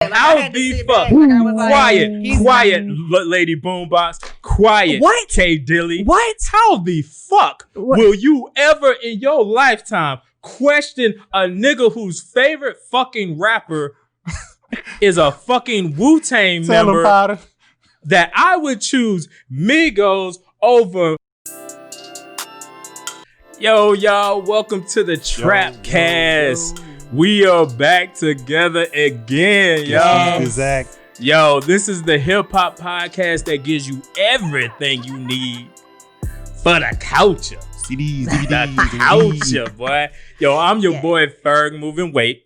How the fuck? Quiet, Lady Boombox. Quiet, What? K Dilly. What? How the fuck will you ever in your lifetime question a nigga whose favorite fucking rapper is a fucking Wu-Tang member that I would choose Migos over? Yo, y'all, welcome to the Trapkast. We are back together again, y'all. Exactly. Yo, this is the hip-hop podcast that gives you everything you need for the culture. CDs, The culture, boy. Yo, I'm your boy Ferg moving weight.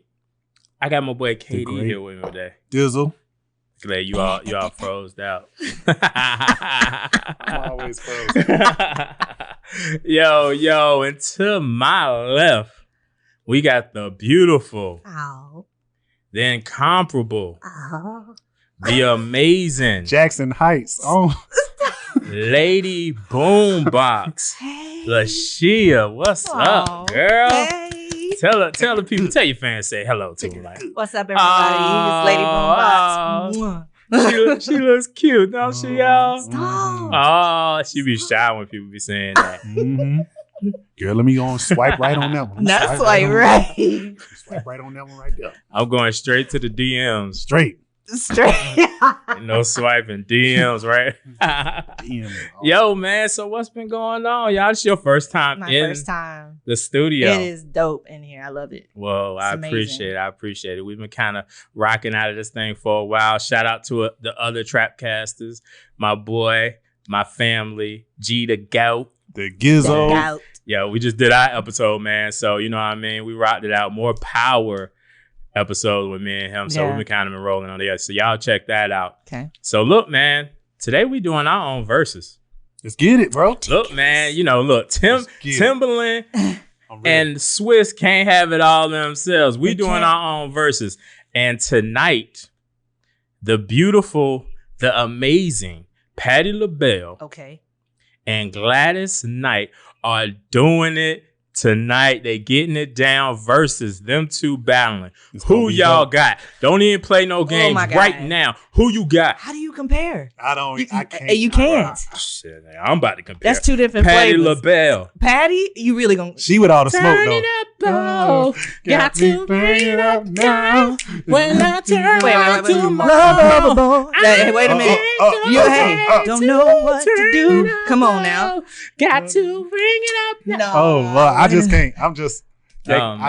I got my boy KD here with me today. Dizzle. Glad you all froze out. I'm always frozen. Yo, and to my left, we got the beautiful, the incomparable, the amazing Jackson Heights. Oh, Lady Boombox. Hey. Lashia, what's up, girl? Hey. Tell the people, tell your fans, say hello to them. Like, What's up, everybody? It's Lady Boombox. she looks cute, don't she, y'all? Stop. Oh, she be shy when people be saying that. mm-hmm. Girl, let me go and swipe right on that one. That's like right. Swipe right on that one right there. I'm going straight to the DMs. Straight. No swiping DMs, right? Damn. Yo, man, so what's been going on, y'all? It's your first time First time. the studio. It is dope in here. I love it. Well, I amazing. appreciate it. We've been kind of rocking out of this thing for a while. Shout out to the other Trapkasters, my boy, my family, G the Goat. The Gizzo. Yeah, we just did our episode, man. So, you know what I mean? We rocked it out. More power episode with me and him. So we've been kind of been rolling on there. So y'all check that out. Okay. So look, man, today we doing our own verses. Let's get it, bro. Look, man, look, Timbaland and Swizz can't have it all themselves. We doing our own verses. And tonight, the beautiful, the amazing Patti Labelle and Gladys Knight are doing it tonight. They getting it down versus them two battling. Who y'all got? Don't even play no games right now. Who you got? How do you compare? I can't. You can't. Shit, I'm about to compare. That's two different Patti flavors. Labelle. Patty, you really gonna? She with all the smoke Turn though. it up, though. Got to bring it up now. When I turn Wait. tomorrow. Wait a minute. You don't know what to do. Come on now. Got to bring it up now. No. Oh, well, I just can't. I man.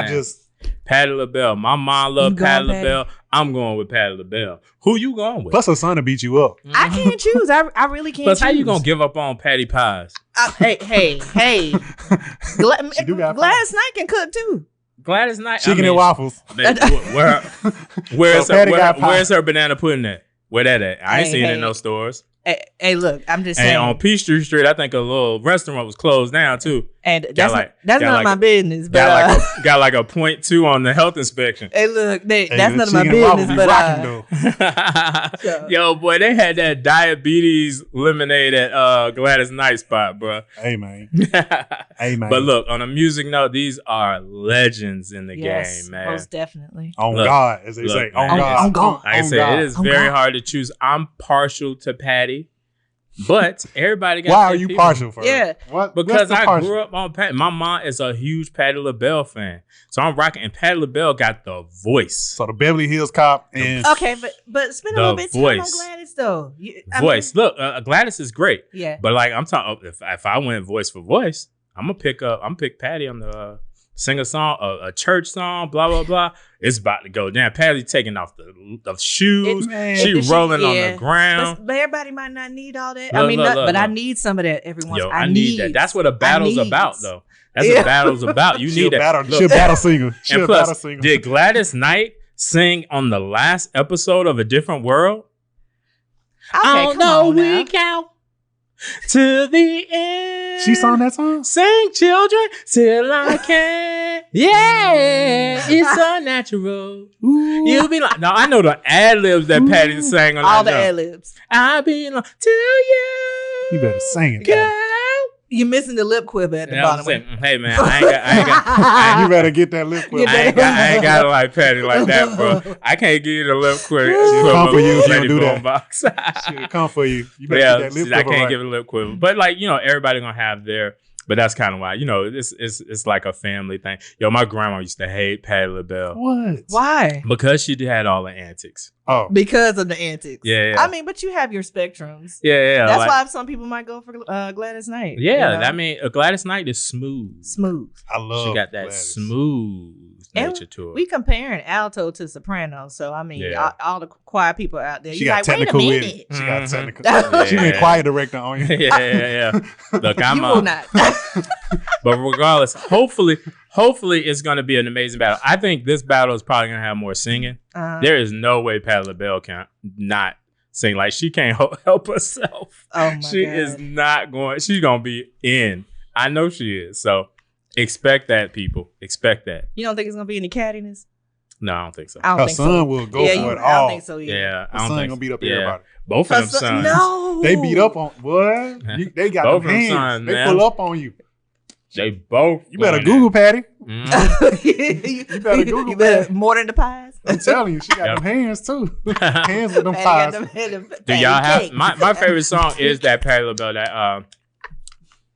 just. Patti Labelle. My mom loved You Patti going, Patti? LaBelle. I'm going with Patti LaBelle. Who you going with? Plus, her son will beat you up. I can't choose. I really can't. Plus, choose. how you gonna give up on Patty Pies? Hey. She do got Gladys Knight can cook too. Gladys Knight. Chicken and waffles. Where's her banana pudding at? Where that at? I ain't seen it in no stores. Hey, look, I'm just And saying. on Peachtree Street, I think a little restaurant was closed down too. And that's not my business. But Got like a 0.2 on the health inspection. hey, look, that's none of my business. But Yo, boy, they had that diabetes lemonade at Gladys Knight spot, bro. Hey man. But look, on a music note, these are legends in the yes, game, man. most definitely. On Look, God, as they say. man. On God. Like I said, it is very hard to choose. I'm partial to Patti, but everybody got. Why are you partial for? Yeah. What? Because I grew up on Patti. My mom is a huge Patti LaBelle fan, so I'm rocking. And Patti LaBelle got the voice. So the Beverly Hills Cop and Okay, but spend a little bit of time on Gladys though. Voice. Look, Gladys is great. Yeah. But like I'm talking, if I went voice for voice, I'm gonna pick Patti on the sing a song, a church song, blah blah blah. It's about to go down. Patti taking off the shoes. She rolling on the ground. But everybody might not need all that. Look. I need some of that every once. Yo, I need that. That's what a battle's about, though. That's what a battle's about. You need that. She'll battle singer. And plus, did Gladys Knight sing on the last episode of A Different World? Okay, come on now. Count to the end. She sung that song? Sing, children, till I can. Yeah, it's so natural. You'll be like, no, I know the ad libs that Patti sang on all that the ad libs. I belong to you. You better sing it. Girl. You missing the lip quiver at the bottom. Saying, hey man, I ain't got. You better get that lip quiver. I ain't got like Patti like that, bro. I can't give you the lip quiver. Come for you if you don't do that. Box. Shit, come for you. You better get that lip quiver. I can't give it a lip quiver, but like everybody gonna have their. But that's kind of why, it's like a family thing. Yo, my grandma used to hate Patti LaBelle. What? Why? Because she had all the antics. Oh. Because of the antics. Yeah. I mean, but you have your spectrums. Yeah. That's why some people might go for Gladys Knight. Yeah, I mean, Gladys Knight is smooth. I love. She got that Gladys. smooth nature to it. We comparing alto to soprano, so I mean, all the choir people out there. She got technical with it. She got technical. She been choir director on you. Yeah. Look, I'm you will not. But regardless, hopefully it's going to be an amazing battle. I think this battle is probably going to have more singing. There is no way Patti LaBelle can not sing. Like, she can't help herself. Oh my she God. is not going. She's going to be in. I know she is. So expect that, people. Expect that. You don't think it's going to be any cattiness? No, I don't think so. Her son will go for it all. I don't think so either. Yeah, her son gonna beat up everybody. Both of them sons. No. They beat up on what? They got both them hands. Sons, they pull up on you. They both. You better Google Patti. You better Google. You better more than the pies. I'm telling you, she got them hands too. Hands with them pies. Do y'all have my favorite song is that Patti LaBelle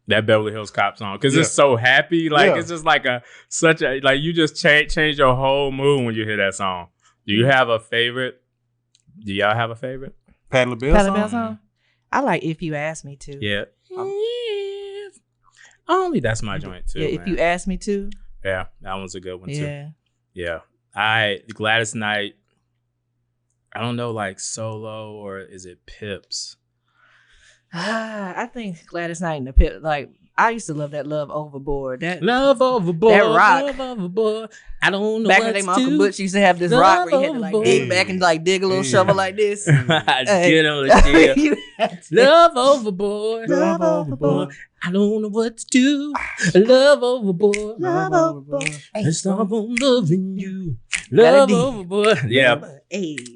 that Beverly Hills Cop song because it's so happy. Like it's just like you just change your whole mood when you hear that song. Do you have a favorite? Do y'all have a favorite? Patti LaBelle song? I like If You Ask Me To. Yeah. Only that's my joint too. Yeah, If You Ask Me To. Yeah, that one's a good one too. Yeah. Gladys Knight. I don't know, like solo or is it Pips? I think Gladys Knight and the Pip. Like I used to love that Love Overboard. Love Overboard. That rock. Love Overboard. I don't know. Back in the day, my Uncle Butch used to have this rock where you had to like dig back and like dig a little shovel like this. Get on the shit. Love Overboard. Love Overboard. I don't know what to do. Love Overboard. Love Overboard. Let's stop on loving you. Love Overboard. Yeah.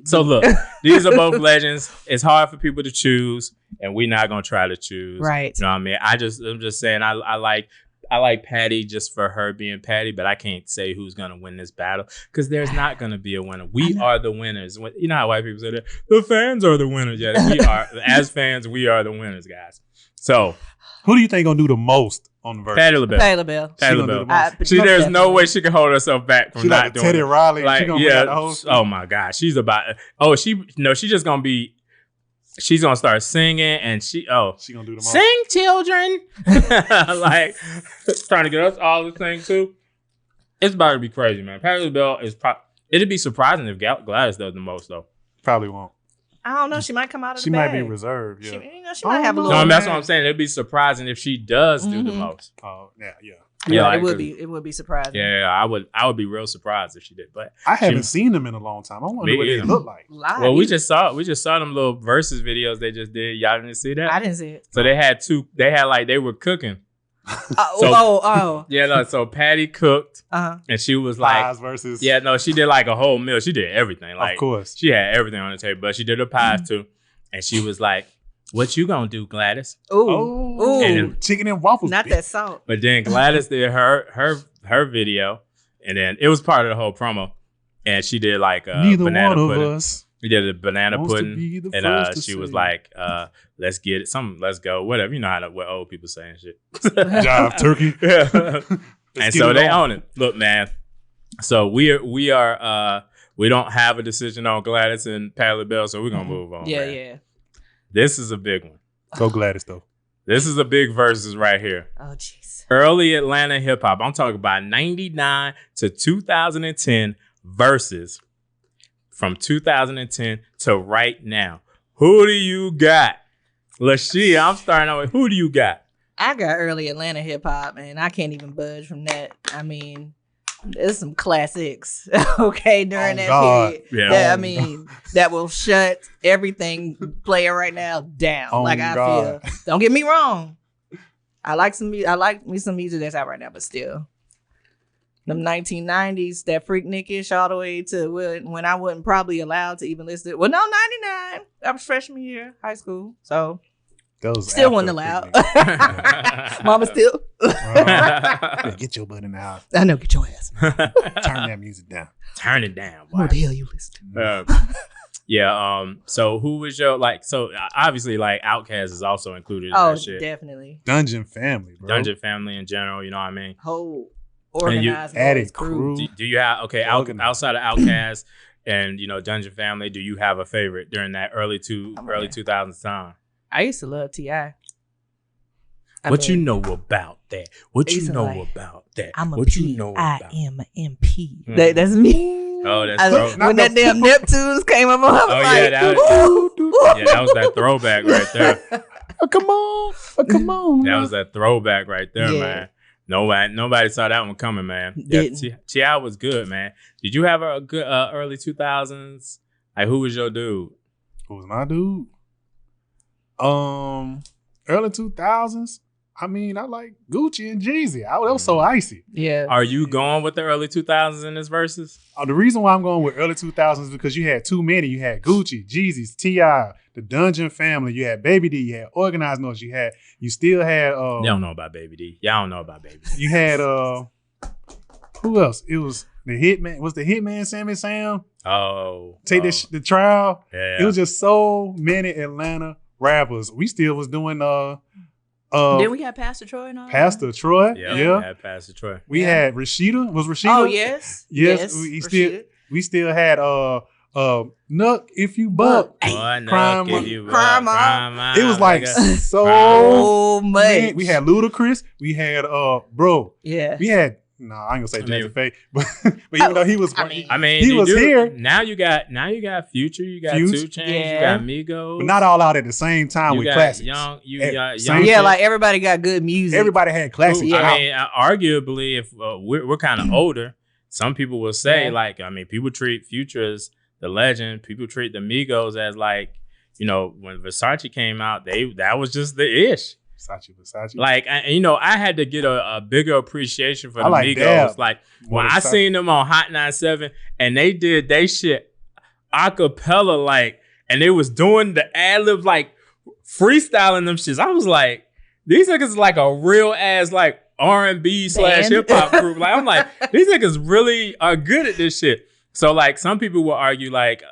So look, these are both legends. It's hard for people to choose, and we're not gonna try to choose. Right. You know what I mean? I'm just saying I like Patti just for her being Patti, but I can't say who's gonna win this battle because there's not gonna be a winner. We are the winners. You know how white people say that? The fans are the winners. Yeah, we are. As fans, we are the winners, guys. So who do you think gonna do the most on the verse? Patti LaBelle. Patti LaBelle. There's no way she can hold herself back from not doing Teddy it. Riley. Like, she gonna be the host. Oh my God, she's about. She's just gonna be. She's gonna start singing, and she gonna do the most. Sing, children. Like trying to get us all to sing too. It's about to be crazy, man. Patti LaBelle is. It'd be surprising if Gladys does the most though. Probably won't. I don't know. She might come out of the She bag. might be reserved. Yeah. She might have a little. No, that's what I'm saying. It'd be surprising if she does do the most. Oh yeah. Yeah, like, it would be surprising. Yeah, I would be real surprised if she did. But I haven't seen them in a long time. I wonder what they look like. Well, we just saw them little Verzuz videos they just did. Y'all didn't see that? I didn't see it. So they were cooking. Yeah, no, so Patti cooked, and she was like, pies versus. Yeah, no, she did like a whole meal. She did everything. Like, of course, she had everything on the table, but she did her pies too. And she was like, "What you gonna do, Gladys?" Ooh, chicken and waffles. Not that salt. But then Gladys did her video, and then it was part of the whole promo, and she did like neither banana one pudding. of us. We did a banana pudding, and she was say. like, "Let's get it, let's go, whatever." You know what old people say and shit. Jive turkey. Yeah. And so they own it. Look, man. So we are we don't have a decision on Gladys and Patti LaBelle, so we're gonna move on. Yeah, man. yeah. This is a big one. Go Gladys though. This is a big Verzuz right here. Oh, jeez. Early Atlanta hip hop. I'm talking about 99 to 2010 Verzuz. From 2010 to right now. Who do you got? Lashia, I'm starting out with who do you got? I got early Atlanta hip hop, and I can't even budge from that. I mean, there's some classics, okay, during that period. Yeah. That will shut everything playing right now down. I feel. Don't get me wrong. I like me some music that's out right now, but still. Them 1990s, that Freaknik-ish all the way to when I wasn't probably allowed to even listen to it. Well, no, 99. I was freshman year, high school. So Still wasn't allowed. Mama still. Get your butt in the house. I know, get your ass. Turn that music down. Turn it down. What the hell you listen to? Yeah. So who was your so obviously like Outkast is also included in that shit. Definitely. Dungeon Family, bro. Dungeon Family in general, you know what I mean? Whole organized added crew. Do you have outside of Outkast and Dungeon Family, do you have a favorite during that early 2000s time? I used to love T.I. What you know about that? What you know about that? I'm a what P. You know about? I am an MP. That's me. Oh, that's when that damn Neptunes came up on. That was that throwback right there. Come on. That was that throwback right there, man. Nobody saw that one coming, man. T.I. was good, man. Did you have a good early 2000s? Like, who was your dude? Who was my dude? Early 2000s. I mean, I like Gucci and Jeezy. That was so icy. Yeah. Are you going with the early 2000s in this verses? The reason why I'm going with early 2000s is because you had too many. You had Gucci, Jeezy's, T.I., the Dungeon Family. You had Baby D. You had Organized Noize. You still had. Y'all don't know about Baby D. Y'all don't know about Baby D. You had who else? It was the Hitman. Was the Hitman Sammy Sam? Oh. The trial. Yeah. It was just so many Atlanta rappers. We still was doing then we had Pastor Troy and all Pastor Troy. Yeah. We had Pastor Troy. We had Rashida. Was Rashida? Oh, yes. We still had Nuck If You Buck. Crime. It was like so much. We had Ludacris. We had bro. Yeah. We had I ain't gonna say Jason Faye, but even though he was, he was here. Now you got Future, you got 2 Chainz, you got Migos, but not all out at the same time with classics. Young. Like everybody got good music. Everybody had classics. Yeah. I mean, arguably, if we're kind of older, some people will say people treat Future as the legend. People treat the Migos as like, when Versace came out, that was just the ish. Versace. Like, I had to get a bigger appreciation for the Migos. Dab. Like, when I seen them on Hot 97 and they did they shit a cappella, like, and they was doing the ad-lib, like, freestyling them shits. I was like, these niggas is like a real ass, like, R&B / hip-hop group. Like, I'm like, these niggas really are good at this shit. So, like, some people will argue, like,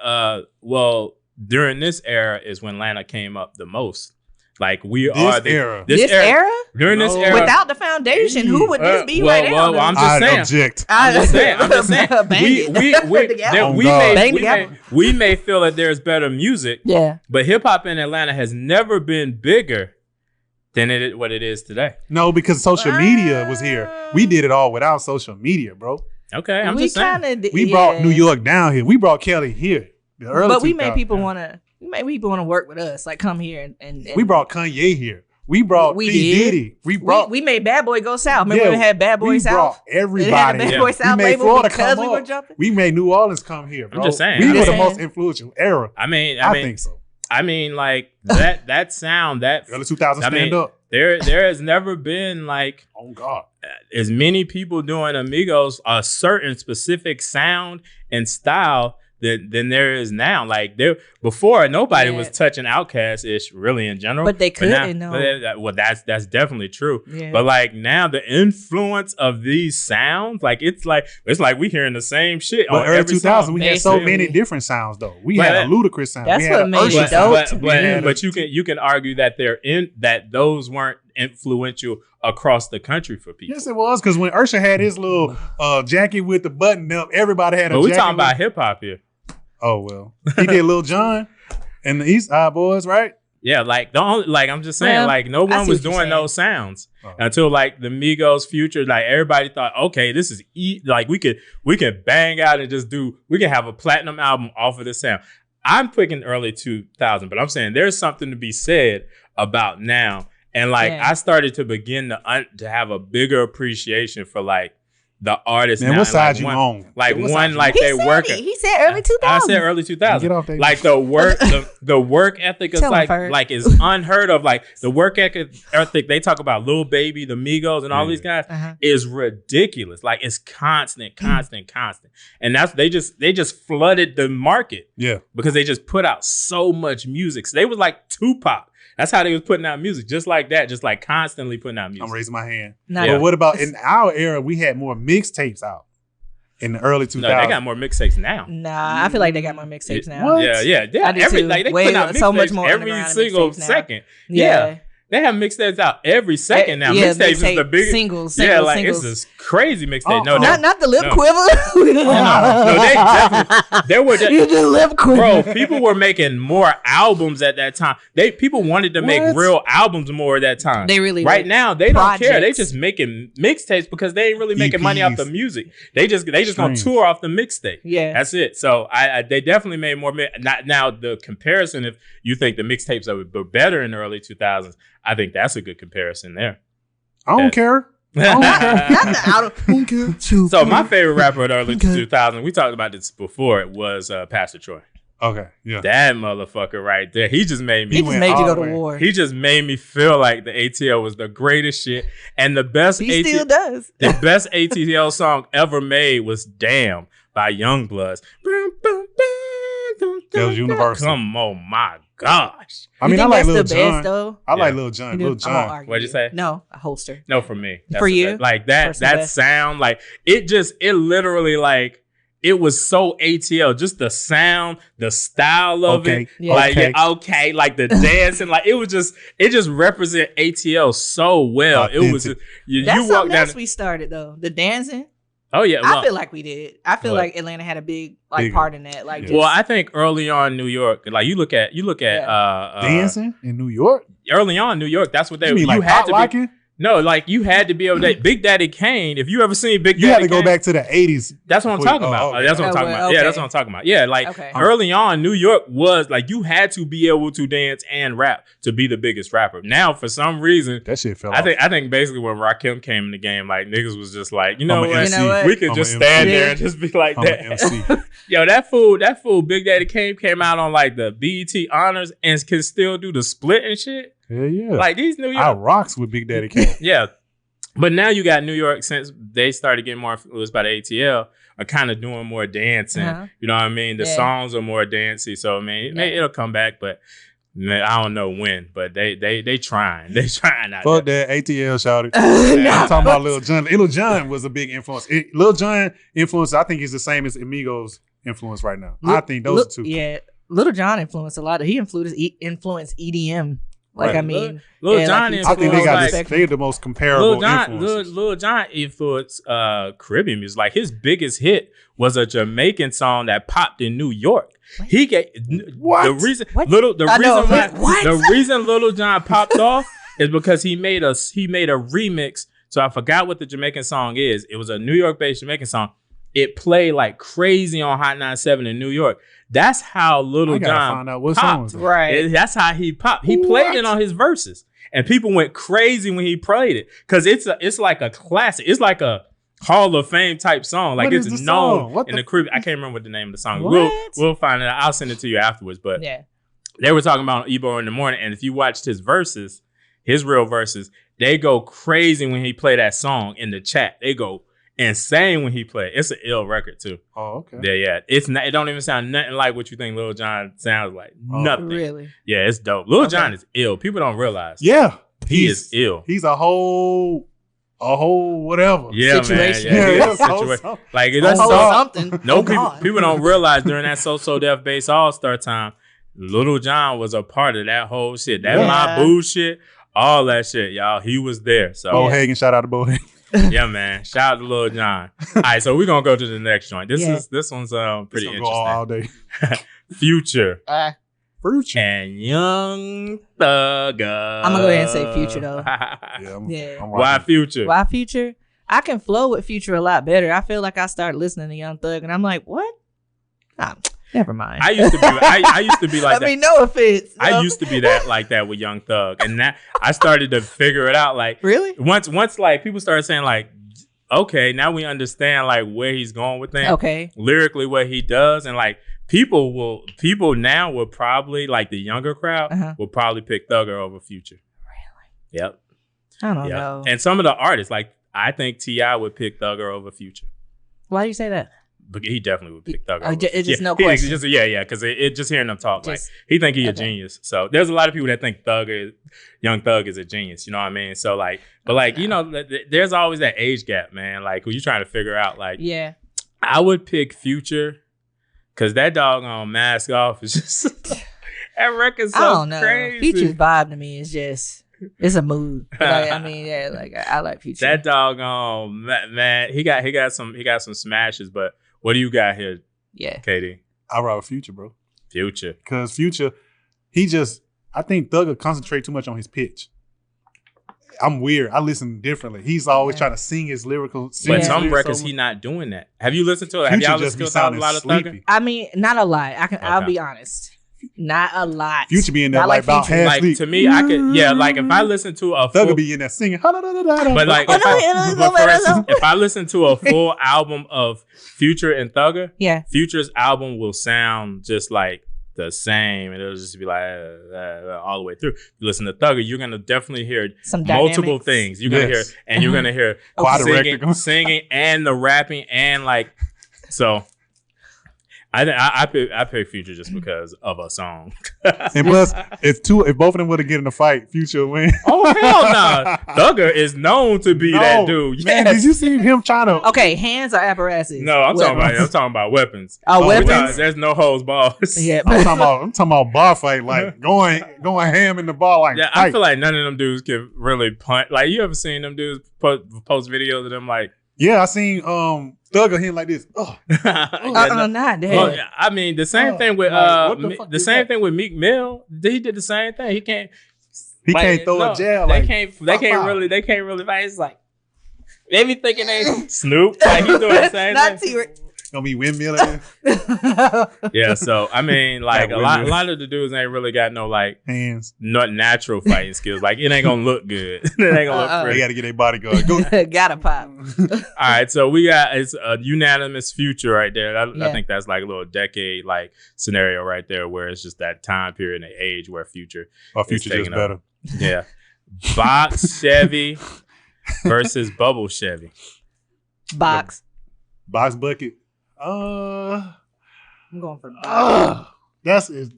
during this era is when Atlanta came up the most. Like this era. During this era. Without the foundation, who would this be right now? I'm just saying. I'm just saying. We may feel that there's better music. Yeah. But hip hop in Atlanta has never been bigger than what it is today. No, because social media was here. We did it all without social media, bro. Okay, I'm just saying. We brought New York down here. We brought Kelly here. But we made people want to. We made people want to work with us, like come here and we brought Kanye here. We brought P. Diddy. We made Bad Boy go south. Remember when we had Bad Boy South? We brought everybody. Bad Boy South we made label Florida because come we were up. jumping. We made New Orleans come here, bro. I'm just saying. We were the most influential era. I think so. I mean, like that sound, that early 2000s stand up. There has never been like, oh God, as many people doing Amigos a certain specific sound and style than there is now. Like before, nobody was touching Outkast-ish really in general. But they couldn't. Well, that's definitely true. Yeah. But like now, the influence of these sounds, like it's like we hearing the same shit. But early 2000s, we had so many different sounds though. We had a Ludacris sound. That's what made it dope. But you can argue that that those weren't influential across the country for people. Yes, it was, because when Usher had his little jacket with the button up, everybody had a jacket. But we talking about hip hop here. Oh well, he did Lil Jon and the East Side Boys, right? Yeah, like I'm just saying, like no one was doing those sounds until like the Migos, Future. Like everybody thought, okay, this is like we could bang out and we can have a platinum album off of this sound. I'm picking early 2000, but I'm saying there's something to be said about now, and like I started to begin to have a bigger appreciation for like the artists. Man, now. what side like you one, on? Like one, like they work. He said early 2000s. I said early 2000s. Get off that. Like the work, the work ethic is like is unheard of. Like the work ethic. They talk about Lil Baby, the Migos, and all these guys is ridiculous. Like it's constant, and they just flooded the market. Yeah, because they just put out so much music. So they was like Tupac. That's how they was putting out music, just like that, just like constantly putting out music. I'm raising my hand. But what about in our era? We had more mixtapes out in the early 2000s. No, they got more mixtapes now. Nah, I feel like they got more mixtapes now. What? Yeah. I do too. Like, they put out so much mixtapes more every single second. Yeah. They have mixtapes out every second now. Yeah, mixtapes is the biggest. Singles. It's this crazy mixtape. Not the lip quiver. No, they definitely. There were you did lip quiver. Bro, people were making more albums at that time. People wanted to make real albums more at that time. They really right now they projects. don't care. They just making mixtapes because they ain't really making money off the music. They just gonna tour off the mixtape. Yeah, that's it. So they definitely made more. Now the comparison, if you think the mixtapes were better in the early 2000s, I think that's a good comparison there. I don't care. I don't care. So my favorite rapper of the early 2000s, we talked about this before, it was Pastor Troy. Okay, yeah. That motherfucker right there. He just made me. He just made you go to war. He just made me feel like the ATL was the greatest shit. And the best he still does. The best ATL song ever made was Damn by Youngbloods. That was universal. Come on, my gosh. I mean, I like Lil Jon. Best, though? I like Lil Jon. Lil Jon. What'd you say? No, a holster. No, for me. For you? Like that sound, like it literally like, it was so ATL, just the sound, the style of it. Yeah. Like, like the dancing, like it just represent ATL so well. Authentic. It was, you That's walk something down. else we started though. The dancing. Oh yeah, I feel like we did. I feel like Atlanta had a big part in that. Like, well, I think early on New York, like you look at dancing in New York. Early on New York, that's what they. You had to be. No, like you had to be able to. Big Daddy Kane. If you ever seen Big Daddy, you had to go back to the 80s. That's what I'm talking about. Okay. That's what I'm talking about. Okay. Yeah, that's what I'm talking about. Yeah, like early on, New York was like you had to be able to dance and rap to be the biggest rapper. Now, for some reason, that shit fell off. I think basically when Rakim came in the game, like niggas was just like, you know what? We could just stand there and just be like that. Yo, that fool, Big Daddy Kane came out on like the BET Honors and can still do the split and shit. Yeah. Like these New York, I rocks with Big Daddy Kane. Yeah. But now you got New York, since they started getting more influenced by the ATL, are kind of doing more dancing. You know what I mean? The songs are more dancey. So I mean, it'll come back, but I don't know when. But they trying. They trying out. Fuck there. that ATL shouted. I'm talking about Lil Jon. Lil Jon was a big influence. Lil Jon influence, I think, is the same as Migos influence right now. I think those are two. Yeah, Lil Jon influenced a lot. He influenced EDM. Like, I mean, Lil Jon I think they're the most comparable influences. Lil Jon influenced Caribbean music. Like his biggest hit was a Jamaican song that popped in New York. What? He gave the reason Lil Jon popped off is because he made a remix. So I forgot what the Jamaican song is. It was a New York based Jamaican song. It played like crazy on Hot 97 in New York. That's how Lil Jon find out what popped. song right. That's how he popped. He played it on his verses, and people went crazy when he played it because it's like a classic. It's like a Hall of Fame type song. Like it's known in the Caribbean. I can't remember what the name of the song. We'll find it out. I'll send it to you afterwards. But they were talking about Ebo in the morning, and if you watched his verses, his real verses, they go crazy when he play that song in the chat. They go insane when he played. It's an ill record too. Oh, okay. Yeah. It's not. It don't even sound nothing like what you think Lil Jon sounds like. Nothing. Really? Yeah, it's dope. Lil Jon is ill. People don't realize. Yeah, he is ill. He's a whole whatever. Yeah, situation. Man. Yeah, situation. Like that's something. No, people don't realize during that So Deaf Bass All Star time, Lil Jon was a part of that whole shit. That my boo shit, all that shit, y'all. He was there. So Bo Hagen, shout out to Bo Hagen. Yeah, man. Shout out to Lil Jon. All right, so we're gonna go to the next joint. This one's pretty interesting. Go all day. Future. Future. And Young Thugger. I'm gonna go ahead and say Future though. Why Future? Why Future? I can flow with Future a lot better. I feel like I started listening to Young Thug and I'm like, what? Never mind. I used to be like that. I mean, no offense. No. I used to be like that with Young Thug, and that I started to figure it out. Like, really? Once like people started saying like, okay, now we understand like where he's going with things. Okay, lyrically what he does, and like people now will probably like the younger crowd will probably pick Thugger over Future. Really? Yep. I don't know. And some of the artists, like I think T.I. would pick Thugger over Future. Why do you say that? but he definitely would pick Thug. It's just no question. Because it just hearing them talk, like he think he a genius. So there's a lot of people that think Young Thug is a genius. You know what I mean? So like, but like there's always that age gap, man. Like who you trying to figure out? Like, I would pick Future because that doggone Mask Off is just that record's so crazy. Future's vibe to me is just. It's a mood. Like, I mean, I like Future. That doggone man, he got some smashes. But what do you got here? Yeah, Katie. I ride with Future, bro. Future, because Future, I think Thug will concentrate too much on his pitch. I'm weird. I listen differently. He's always trying to sing his lyrical. But some records he not doing that. Have you listened to it? Have y'all listened to a lot of Thugger? I mean, not a lot. I'll be honest. Not a lot. Future be in there like about half sleep. To me, I could like if I listen to a full, Thugger be in there singing. But like for instance, if I listen to a full album of Future and Thugger, Future's album will sound just like the same, and it'll just be like all the way through. If you listen to Thugger, you're gonna definitely hear some multiple things. You're gonna hear, and you're gonna hear singing and the rapping and like so. I pick Future just because of a song. And plus, if both of them were to get in a fight, Future will win. Oh hell no! Thugger is known to be that dude. Man, did you see him trying to? Okay, hands or apparatuses? No, I'm talking about weapons. Weapons. There's no holds barred. Yeah, I'm talking about bar fight, like going ham in the bar, like. Yeah, I feel like none of them dudes can really punch. Like you ever seen them dudes post videos of them like? Yeah, I seen Thugger him like this. Not that. Well, I mean, the same thing with thing with Meek Mill. He did the same thing. He can't throw a jab. They can't really. It's like they be thinking they Snoop. Like he's doing the same thing. T-Rex. Gonna be windmilling. Yeah, so I mean, like a lot of the dudes ain't really got no like hands, not natural fighting skills. Like it ain't gonna look good. It ain't gonna look pretty. They gotta get their bodyguard. Gotta pop. All right, so it's a unanimous Future right there. I think that's like a little decade like scenario right there where it's just that time period and age where Future. Future just better. Yeah, Box Chevy versus Bubble Chevy. Box bucket. I'm going for Box. That's it.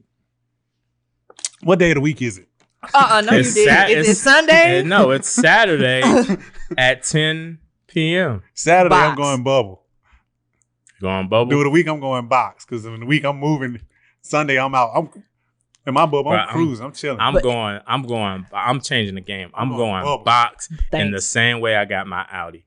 What day of the week is it? No, you didn't. Is it Sunday? No, it's Saturday at 10 p.m. Saturday, Box. I'm going Bubble. Going Bubble? During the week, I'm going Box. Because in the week, I'm moving. Sunday, I'm out. In my Bubble, I'm cruising. I'm chilling. I'm changing the game. I'm going Bubble. Box in the same way I got my Audi.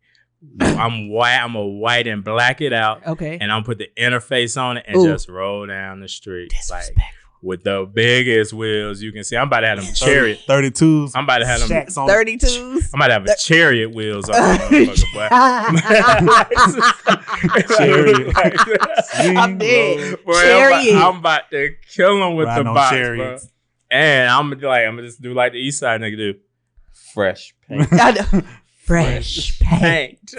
I'm white. I'm a white and black it out. Okay. And I'm put the interface on it and just roll down the street. Like with the biggest wheels you can see. I'm about to have them chariot 32s. I'm about to have them 32s. I'm about to have a chariot wheels on that motherfucker, boy. I'm dead. I'm about to kill them with the box, bro. And I'm gonna just do like the East Side nigga do. Fresh paint. Fresh paint.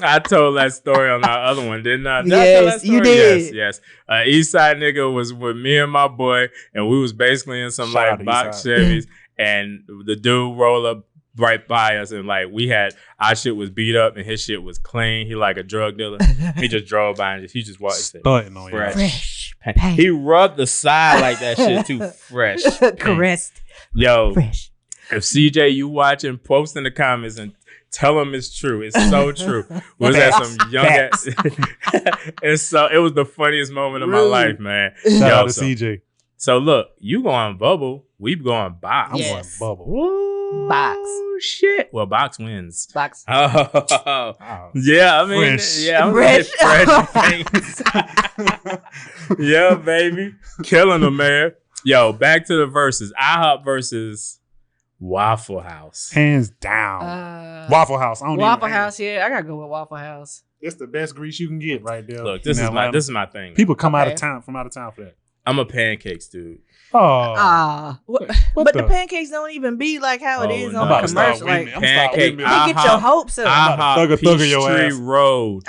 I told that story on our other one, didn't I? Yes, you did. Yes. East Side nigga was with me and my boy, and we was basically in some like box Chevys, and the dude rolled up right by us, and like our shit was beat up, and his shit was clean. He like a drug dealer. He just drove by and he just walked. Fresh paint. He rubbed the side like that shit too. Fresh. Caressed. Yo. Fresh. If CJ, you watching, post in the comments and tell them it's true. It's so true. Was that some young ass? It was the funniest moment of my life, man. Shout out to CJ. So look, you going Bubble, we going Box. I'm going Bubble. Woo, Box. Shit. Well, Box wins. Box. Oh. Yeah, I mean, I'm fresh paints. Yeah, baby. Killing them, man. Yo, back to the verses. iHop versus Waffle House. Hands down. Waffle House. Waffle House, yeah. I gotta go with Waffle House. It's the best grease you can get right there. Look, this is my thing. People come out of town for that. I'm a pancakes dude. But the pancakes don't even be like how it is on the commercial. Like pancake. You get your hopes up. iHop Peachtree Road.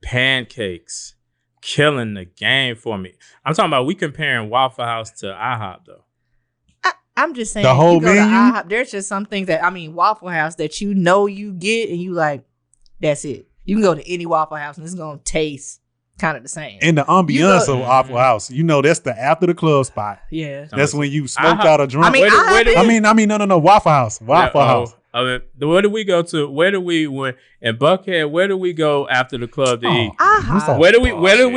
Pancakes. Killing the game for me. I'm talking about we comparing Waffle House to iHop though. I'm just saying the whole menu. IHOP, there's just some things that Waffle House that you get and you like, that's it. You can go to any Waffle House and it's gonna taste kind of the same. And the ambiance of Waffle House, that's the after the club spot. Yeah, that's when you smoked out a drink. I mean, no, Waffle House. Waffle House. I mean, where do we go to? Where do we in Buckhead? Where do we go after the club to eat? Where do we go,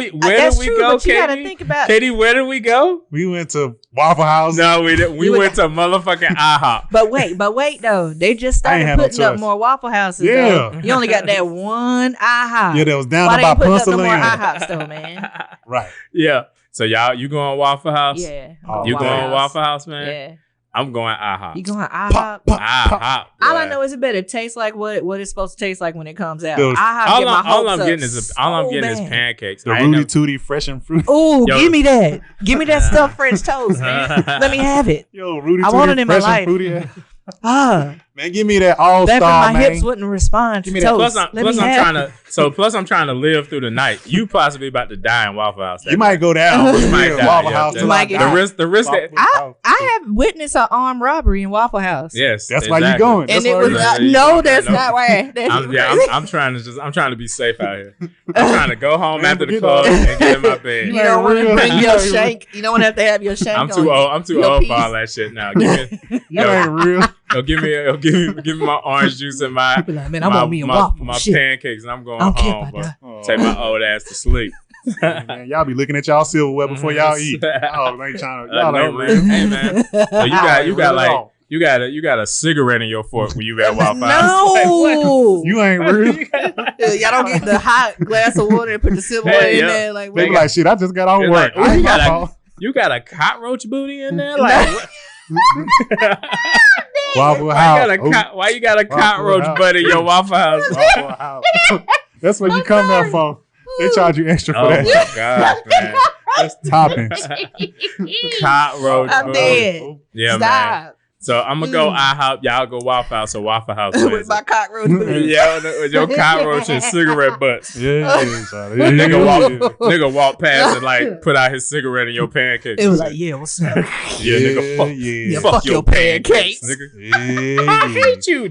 Katie? You gotta think about Katie, where did we go? We went to Waffle House. No, we didn't. We went to motherfucking IHOP. But wait though. They just started putting up more Waffle Houses. Yeah. Though. You only got that one IHOP. Yeah, that was down by Pennsylvania. Why they putting up no more IHOPs though, man? Right. Yeah. So you going Waffle House? Yeah. You going Waffle House, man? Yeah. I'm going IHOP. You going IHOP? IHOP. All I know is it better taste like what it's supposed to taste like when it comes out. All I'm getting is pancakes. The Rudy Tooty fresh and fruity. Ooh, give me that. Give me that stuffed French toast, man. Let me have it. Yo, Rudy Tooty I want it in my life. Man, give me that all-star, my hips wouldn't respond to toast. Plus I'm trying to live through the night. You possibly about to die in Waffle House. You might go down. You might die. Waffle House. The risk. I have witnessed an armed robbery in Waffle House. Yes, that's why you going. And it was no, that's not why. I'm trying to be safe out here. I'm trying to go home after the club and get in my bed. You don't want to bring your shank. You don't have to have your shank. I'm too old for all that shit now. You ain't real. Give me my orange juice and my pancakes, and I'm going home. But take my old ass to sleep. Man, y'all be looking at y'all silverware before y'all eat. Y'all ain't trying to. Y'all ain't real. Hey man, so you got a cigarette in your fork when you at Waffle House. No, you ain't real. Y'all don't get the hot glass of water and put the silverware in there. Like, they be like, shit, I just got on work. You got a cockroach booty in there, like. Waffle House. Why you got a cockroach butt in your Waffle House? Waffle House. That's what you come there for. They charge you extra for that. Oh my gosh, man. That's toppings. Cockroach. I'm dead. Yeah, Stop. man. So I'm gonna go IHOP. Y'all go Waffle House. So Waffle House with my cockroach butt. Yeah, with your cockroach and cigarette butts. Yeah. Nigga walk past and like put out his cigarette in your pancakes. It was like, yeah, what's up? Yeah, nigga, fuck your pancakes, nigga. Yeah. I hate you.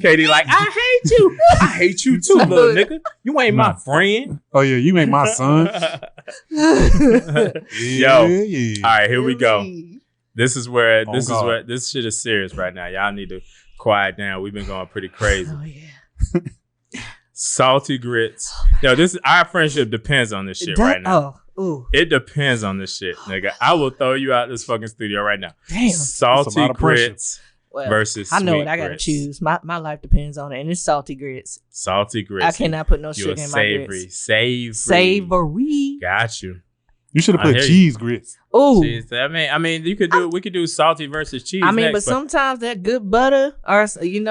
Katie like, I hate you. I hate you too, little nigga. You ain't my friend. Oh yeah, you ain't my son. Yo, all right, here we go. This shit is serious right now. Y'all need to quiet down. We've been going pretty crazy. Oh yeah. Salty grits. Yo, our friendship depends on this shit right now. Oh, ooh. It depends on this shit, nigga. I will throw you out this fucking studio right now. Damn. Salty grits versus sweet I know what I gotta grits. choose. My life depends on it, and it's salty grits. Salty grits. I cannot put no sugar in my grits. Savory. Got you. You should have put cheese grits. Oh, I mean, we could do salty versus cheese. I mean, but sometimes that good butter, or you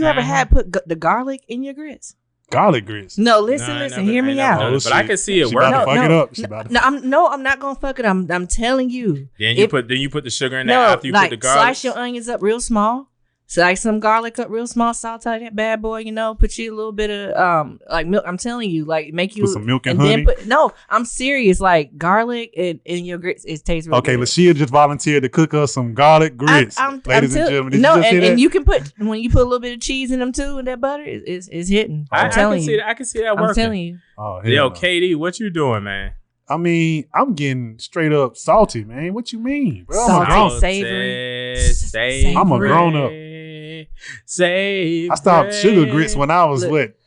ever had put the garlic in your grits? Garlic grits? No, listen, hear me out. But I can see it working. I'm not gonna fuck it. I'm telling you. Then you put the sugar in there after you put the garlic. Slice your onions up real small. Slice some garlic up real small, saute that bad boy, put you a little bit of like milk. I'm telling you, like make you put some milk and honey. No, I'm serious. Like garlic in your grits, it tastes really good. Lashia just volunteered to cook us some garlic grits. Ladies and gentlemen, and you can when you put a little bit of cheese in them too, and that butter is hitting. I'm telling you, I can see that working. I'm telling you. Yo, KD, what you doing, man? I mean, I'm getting straight up salty, man. What you mean, bro? Salty, savory. I'm a grown up. I stopped sugar grits when I was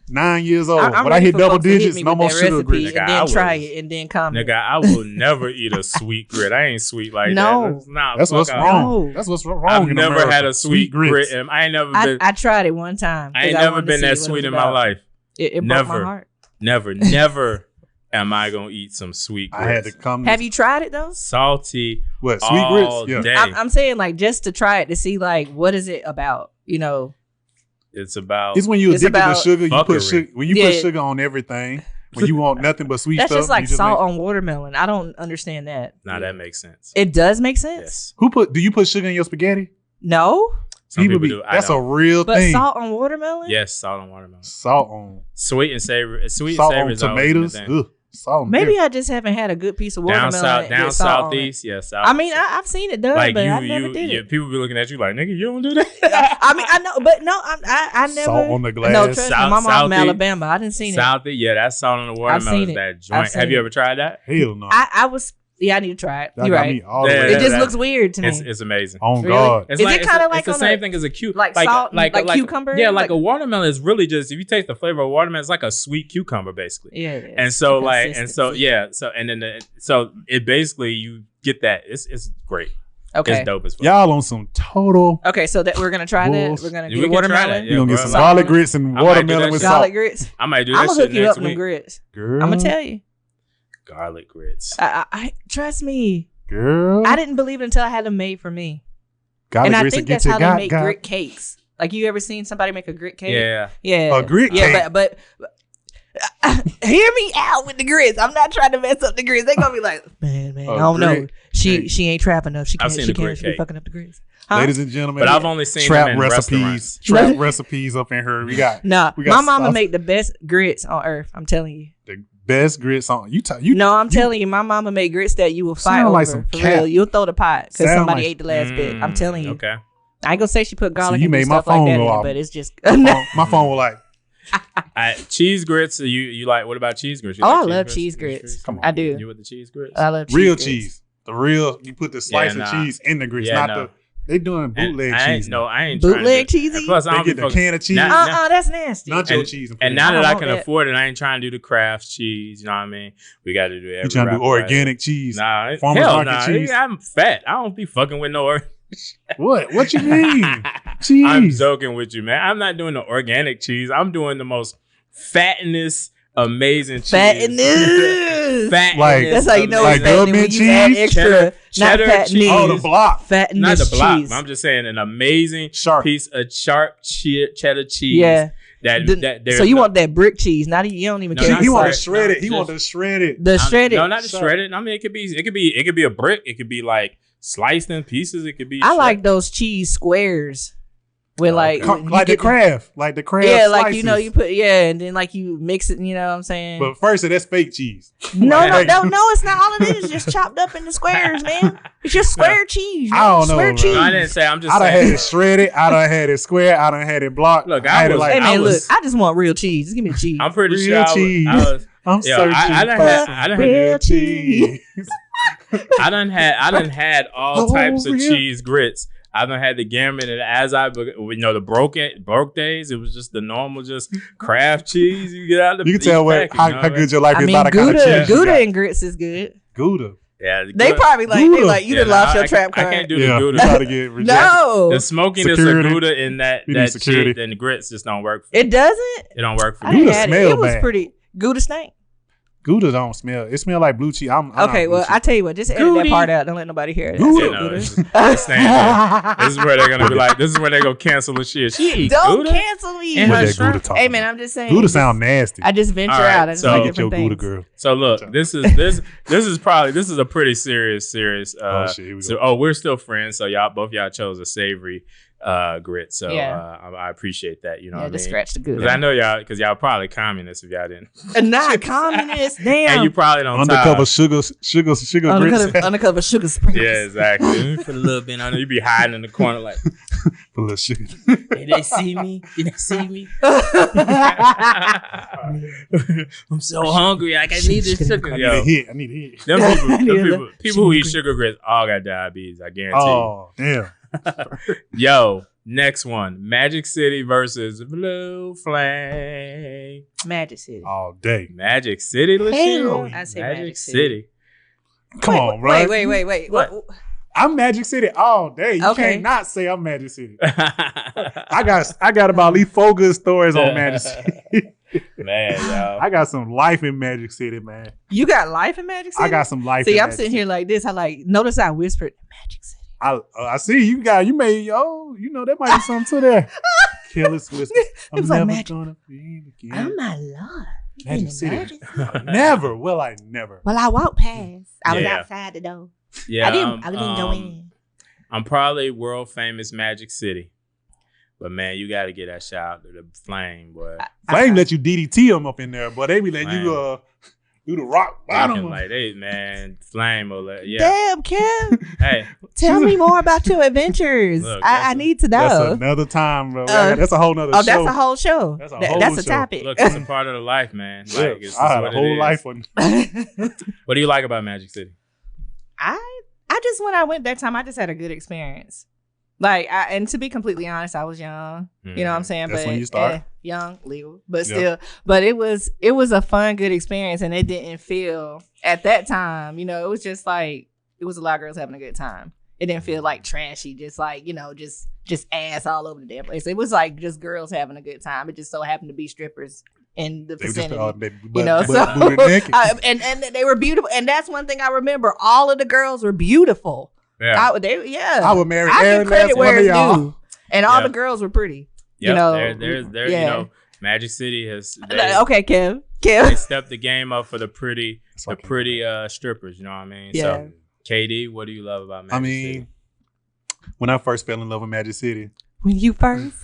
9 years old. When I hit double digits, no more sugar grits. And then try it and then comment. Nigga, I will never eat a sweet grit. I ain't sweet like that. That's what's wrong. No. That's what's wrong. I've never had a sweet grit. I ain't never been. I tried it one time. I ain't never been that sweet in my life. It broke my heart. Never. Am I gonna eat some sweet grits? I had to come. Have you tried it though? Salty. What sweet grits? Yeah. Day. I'm saying like just to try it to see like what is it about? It's about. It's when you addicted to sugar. You put sugar. When you put sugar on everything. When you want nothing but sweet That's stuff. That's just like salt on watermelon. I don't understand that. Nah, that makes sense. It does make sense. Yes. Do you put sugar in your spaghetti? No. Some people do. That's a real thing. But salt on watermelon? Yes, salt on watermelon. Salt on sweet and savory. Sweet salt and savory on tomatoes. Maybe I just haven't had a good piece of watermelon. Down southeast, south. I mean, I've seen it done, but I never did it. People be looking at you like, nigga, you don't do that. I mean, I know, but no, I never. Salt on the glass. No, trust me, my mom from Alabama. I didn't see it. Southeast, that salt on the watermelon is that joint. Have you ever tried that? Hell no. I was. Yeah, I need to try it. You're right. It just looks weird to me. It's amazing. Oh God! Is it kind of like it's the same thing as a salt, like cucumber? Yeah, like a watermelon is really just, if you taste the flavor of watermelon, it's like a sweet cucumber basically. Yeah, it is. And so it basically you get that. It's great. Okay, it's dope as fuck. Y'all on some total. Okay, so that we're gonna try that. We're gonna get watermelon. We're gonna get some garlic grits and watermelon with salt. Garlic grits. I might do that. I'm gonna hook you up with them grits. Girl, I'm gonna tell you. Garlic grits. I trust me, girl. I didn't believe it until I had them made for me. Garlic and I think that's how they make grit cakes. Like, you ever seen somebody make a grit cake? Yeah. A grit cake. Yeah, but hear me out with the grits. I'm not trying to mess up the grits. They gonna be like, man, I don't know. She ain't trap enough. She can't be fucking up the grits. Huh? Ladies and gentlemen, but I've only seen trap them in recipes. Trap recipes up in here. We got my mama make the best grits on earth. I'm telling you. The best grits on you. No, I'm telling you, my mama made grits that you will fight over. Like for real, you'll throw the pot because somebody ate the last bit. I'm telling you. Okay. I ain't gonna say she put garlic and stuff like that in it, but it's just my phone was like. Cheese grits. You like? What about cheese grits? I love cheese grits. Come on, I do. You with the cheese grits? I love real cheese. The real. You put the slice of cheese in the grits, not the. They doing bootleg cheese. I ain't bootleg cheesy. Plus, I don't get the can of cheese. That's nasty. Nacho cheese. And now that I can afford it, I ain't trying to do the Kraft cheese. You know what I mean? We got to do everything. You trying to do organic cheese? Nah, farmers market cheese. I'm fat. I don't be fucking with no. What you mean? Cheese. I'm joking with you, man. I'm not doing the organic cheese. I'm doing the most fatness, amazing cheese. Fatness. That's how you know like government cheese. Add extra, cheddar not cheese. Oh, the block. Fatness not the block. Cheese. I'm just saying an amazing piece of sharp cheddar cheese. Yeah. So you want that brick cheese? Not you don't even care. He want to shred it. He want to shred it. The shredded. No, not the shredded. I mean, it could be a brick. It could be like sliced in pieces. It could be. I like those cheese squares. With like the Kraft. Yeah, like slices. you put and then like you mix it, you know what I'm saying? But first that's fake cheese. No, it's not. All it is just chopped up into squares, man. It's just square cheese. I don't know. Square cheese. No, I didn't say. I'm just saying. I done had it shredded. I done had it square. I done had it blocked. Look, I just want real cheese. Just give me the cheese. I'm pretty real sure cheese. I'm searching I done real cheese. I done had all types of cheese grits. I done had the gambit, and as the broke days, it was just the normal, just Kraft cheese. You get out of the. You can tell how good your life is by the kind of cheese. Gouda and grits is good. Gouda. Yeah, they probably you done lost your trap card. I can't do the Gouda. Try to get rejected. No, the smokiness of Gouda in that cheese and the grits just don't work. It doesn't. It don't work for me. Gouda smell bad. It was pretty. Gouda stank. Gouda don't smell. It smell like blue cheese. Okay, well, I tell you what. Just edit that part out. Don't let nobody hear it. Gouda. This is where they're gonna be like. This is where they go cancel the shit. Don't cancel me. Hey man, I'm just saying. Gouda sound nasty. I just venture out. I just like different things. Gouda girl. So look, this is a pretty serious. Oh shit, here we go. So we're still friends. So both y'all chose a savory grit. So I appreciate that. You know, what I mean? Scratch the Gouda. Because I know y'all probably communists if y'all didn't. Not communists. Damn. And you probably don't undercover sugar grits. Undercover sugar sprinkles. Yeah, exactly. For a little bit, I know you be hiding in the corner like. For a little sugar. Did they see me? I'm so hungry. I need this sugar. I need a hit. Them people who eat sugar grits all got diabetes. I guarantee. Oh, damn. Yo, next one. Magic City versus Blue Flame. Magic City. All day. Magic City, Lachelle? I say Magic City. Come on, bro. Wait. What? I'm Magic City all day. You can't not say I'm Magic City. I got about at least 4 good stories on Magic City. Man, yo. I got some life in Magic City, man. You got life in Magic City? I got some life. See, I'm sitting here like this. Notice I whispered Magic City. I see you made that might be something to there. Careless whisper. I'm never gonna be again. Oh my Lord. Magic City. Never. Well, I never. Well, I walked past. I was outside the door. Yeah. I didn't go in. I'm probably world famous Magic City. But man, you gotta get that shout out to the Flame, boy. Flame let you DDT them up in there, but they be letting you through the rock bottom. Like, hey, man, flame or that. Yeah. Damn, Kim. Hey. Tell me more about your adventures. Look, I need to know. That's another time, bro. That's a whole nother show. That's a whole show. That's a topic. Look, it's a part of the life, man. Like, it's I had a whole life on. What do you like about Magic City? I just, when I went that time, I just had a good experience. Like, and to be completely honest, I was young. You know what I'm saying? That's when you start. Young, legal, but still. But it was a fun, good experience, and it didn't feel at that time. You know, it was just like it was a lot of girls having a good time. It didn't feel like trashy, just like, you know, just ass all over the damn place. It was like just girls having a good time. It just so happened to be strippers in the vicinity. And they were beautiful. And that's one thing I remember. All of the girls were beautiful. Yeah. I would marry every last one of y'all. And all the girls were pretty. Yep. You know, there's you know, Magic City has. Okay, Kim. They stepped the game up for the pretty strippers. You know what I mean? Yeah. So, KD, what do you love about Magic City? When I first fell in love with Magic City. When you first?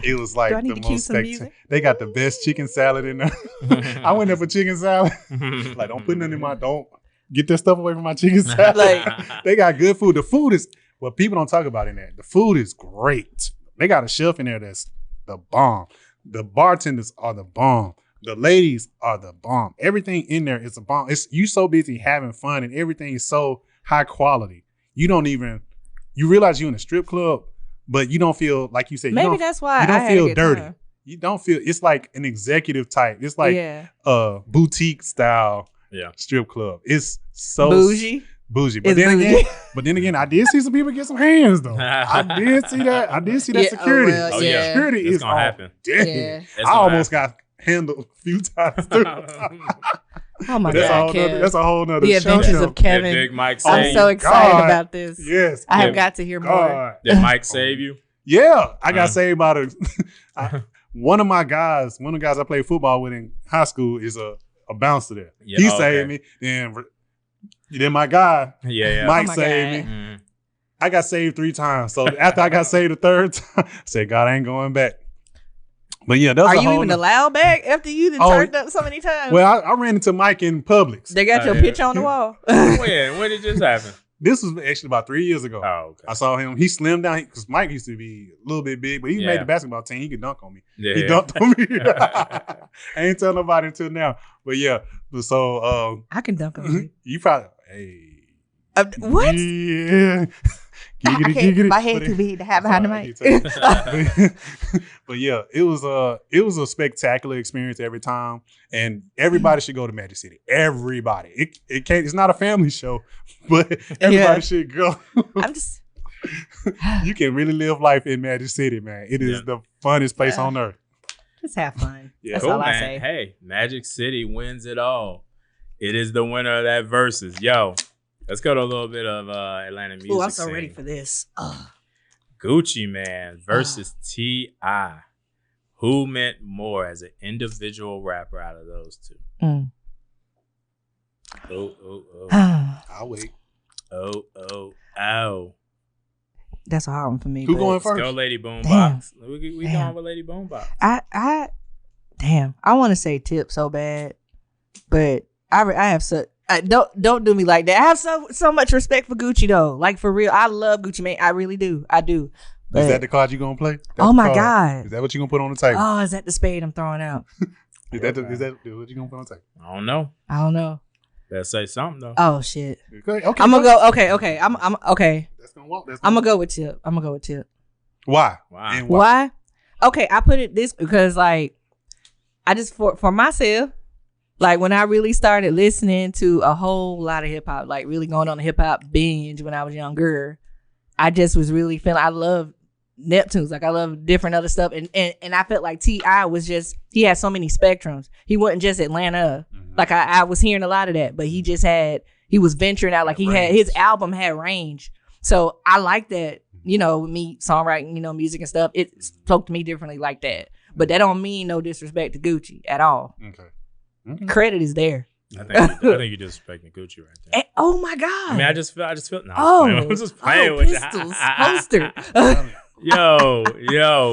It was like the most spectacular. They got the best chicken salad in there. I went there for chicken salad. Like, don't put nothing in my, don't get that stuff away from my chicken salad. Like, they got good food. The food is, what people don't talk about in there. The food is great. They got a chef in there that's the bomb. The bartenders are the bomb. The ladies are the bomb. Everything in there is a bomb. You so busy having fun and everything is so high quality. You realize you're in a strip club, but you don't feel, like you said, maybe that's why you don't feel dirty. Time. You don't feel, it's like an executive type. It's like a boutique style strip club. It's so bougie. But then again, I did see some people get some hands though. I did see that. Security. Security is gonna happen. I almost got handled a few times too. Oh my God, that's a whole nother The Adventures of Kevin. Big Mike I'm so excited about this. Yes. I have got to hear more. Did Mike save you? Yeah. I got saved by one of the guys I played football with in high school is a bouncer there. Yeah, he saved me. Then my guy, Mike saved me. Mm. I got saved 3 times. So after I got saved the 3rd time, I said, God, I ain't going back. But yeah, that's Are you even allowed back after you turned up so many times? Well, I ran into Mike in Publix. They got your picture on the wall. When did this happen? This was actually about 3 years ago. Oh, okay. I saw him. He slimmed down because Mike used to be a little bit big, but he made the basketball team. He could dunk on me. Yeah, he dunked on me. I ain't telling nobody until now. But yeah, so I can dunk on you. You probably what? Yeah. My head too big to have behind the mic. But yeah, it was a spectacular experience every time, and everybody should go to Magic City. Everybody. It's not a family show, but everybody should go. You can really live life in Magic City, man. It is the funnest place on earth. Just have fun. Yeah. That's all I say. Hey, Magic City wins it all. It is the winner of that Verzuz. Yo, let's go to a little bit of Atlanta music. Oh, I'm so ready for this. Gucci Mane versus T.I. Who meant more as an individual rapper out of those two? I'll wait. Oh. That's a hard one for me. Who going first? Let's go Lady Boombox. We going with Lady Boombox. I want to say Tip so bad, but I have such. Don't do me like that. I have so much respect for Gucci though. Like for real, I love Gucci Mane. I really do. I do. But, is that the card you gonna play? Oh my God! Is that what you gonna put on the table? Oh, is that the spade I'm throwing out? Is that what you gonna put on the table? I don't know. Better say something though. Oh shit. Okay. I'm gonna go. Okay. I'm okay. That's gonna walk. I'm gonna go with Tip. Why? And why? Okay, I put it this because like I just for myself. Like when I really started listening to a whole lot of hip hop, like really going on a hip hop binge when I was younger, I just was really feeling. I love Neptunes, like I love different other stuff, and I felt like T.I. was just he had so many spectrums. He wasn't just Atlanta. Mm-hmm. Like I was hearing a lot of that, but he was venturing out. Like he had his album had range, so I like that. You know, me songwriting, music and stuff. It spoke to me differently like that, but that don't mean no disrespect to Gucci at all. Okay. Mm-hmm. Credit is there. I think you're disrespecting Gucci right there. And, oh my God! I mean, I just feel. No, I'm just playing with pistols, poster. Yo,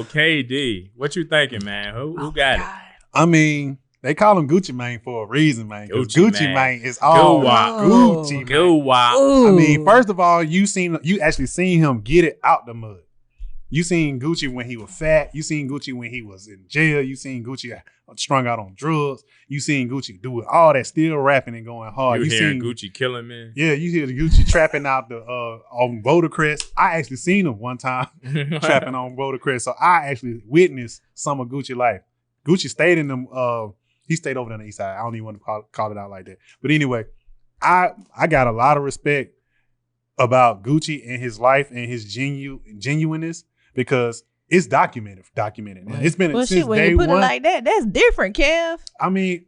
KD, what you thinking, man? Who got it? I mean, They call him Gucci Mane for a reason, man. Because Gucci Mane is all Gucci. I mean, first of all, you actually seen him get it out the mud. You seen Gucci when he was fat. You seen Gucci when he was in jail. You seen Gucci strung out on drugs. You seen Gucci do all that, still rapping and going hard. You hearing Gucci killing man? Yeah, you hear the Gucci trapping out the on Watercrest. I actually seen him one time trapping on Watercrest, so I actually witnessed some of Gucci life. Gucci stayed in them. He stayed over on the east side. I don't even want to call it out like that. But anyway, I got a lot of respect about Gucci and his life and his genuineness. Because it's documented. It's been since day one. When you put it like that, that's different, Kev. I mean,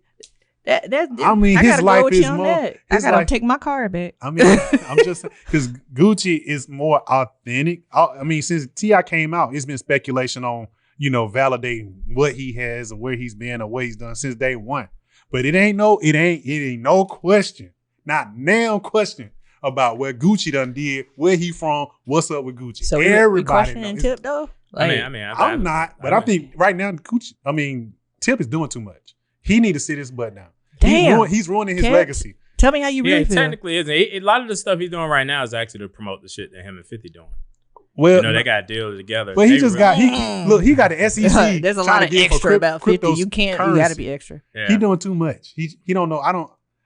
that's different. I mean, his life is more. I gotta take my car back. I mean, I'm just because Gucci is more authentic. I mean, since T.I. came out, it's been speculation on validating what he has or where he's been or what he's done since day one. But it ain't no question, not now question. About what Gucci done did, where he from, what's up with Gucci. So everybody questioning Tip though? I'm not, but I think right now Gucci, Tip is doing too much. He need to sit his butt down. Damn. He's ruining his legacy. Tell me how you really feel. Technically isn't. A lot of the stuff he's doing right now is actually to promote the shit that him and 50 doing. Well, they got deals together. But he got the SEC. There's a lot of extra about 50. You got to be extra. Yeah. He doing too much. He don't know.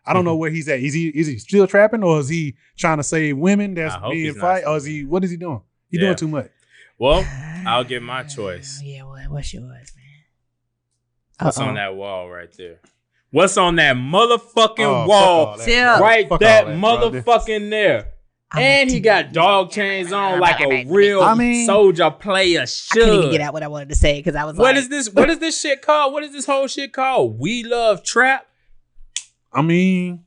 I don't know where he's at. Is he still trapping, or is he trying to save women that's being fight, or what is he doing? He's doing too much. Well, I'll give my choice. Yeah, what's yours, man? What's on that wall right there? What's on that motherfucking wall? Right, that motherfucking there. And he got dog chains on like a real soldier player should. I couldn't even get out what I wanted to say because I was What is this shit called? What is this whole shit called? WeLuvTrap? I mean,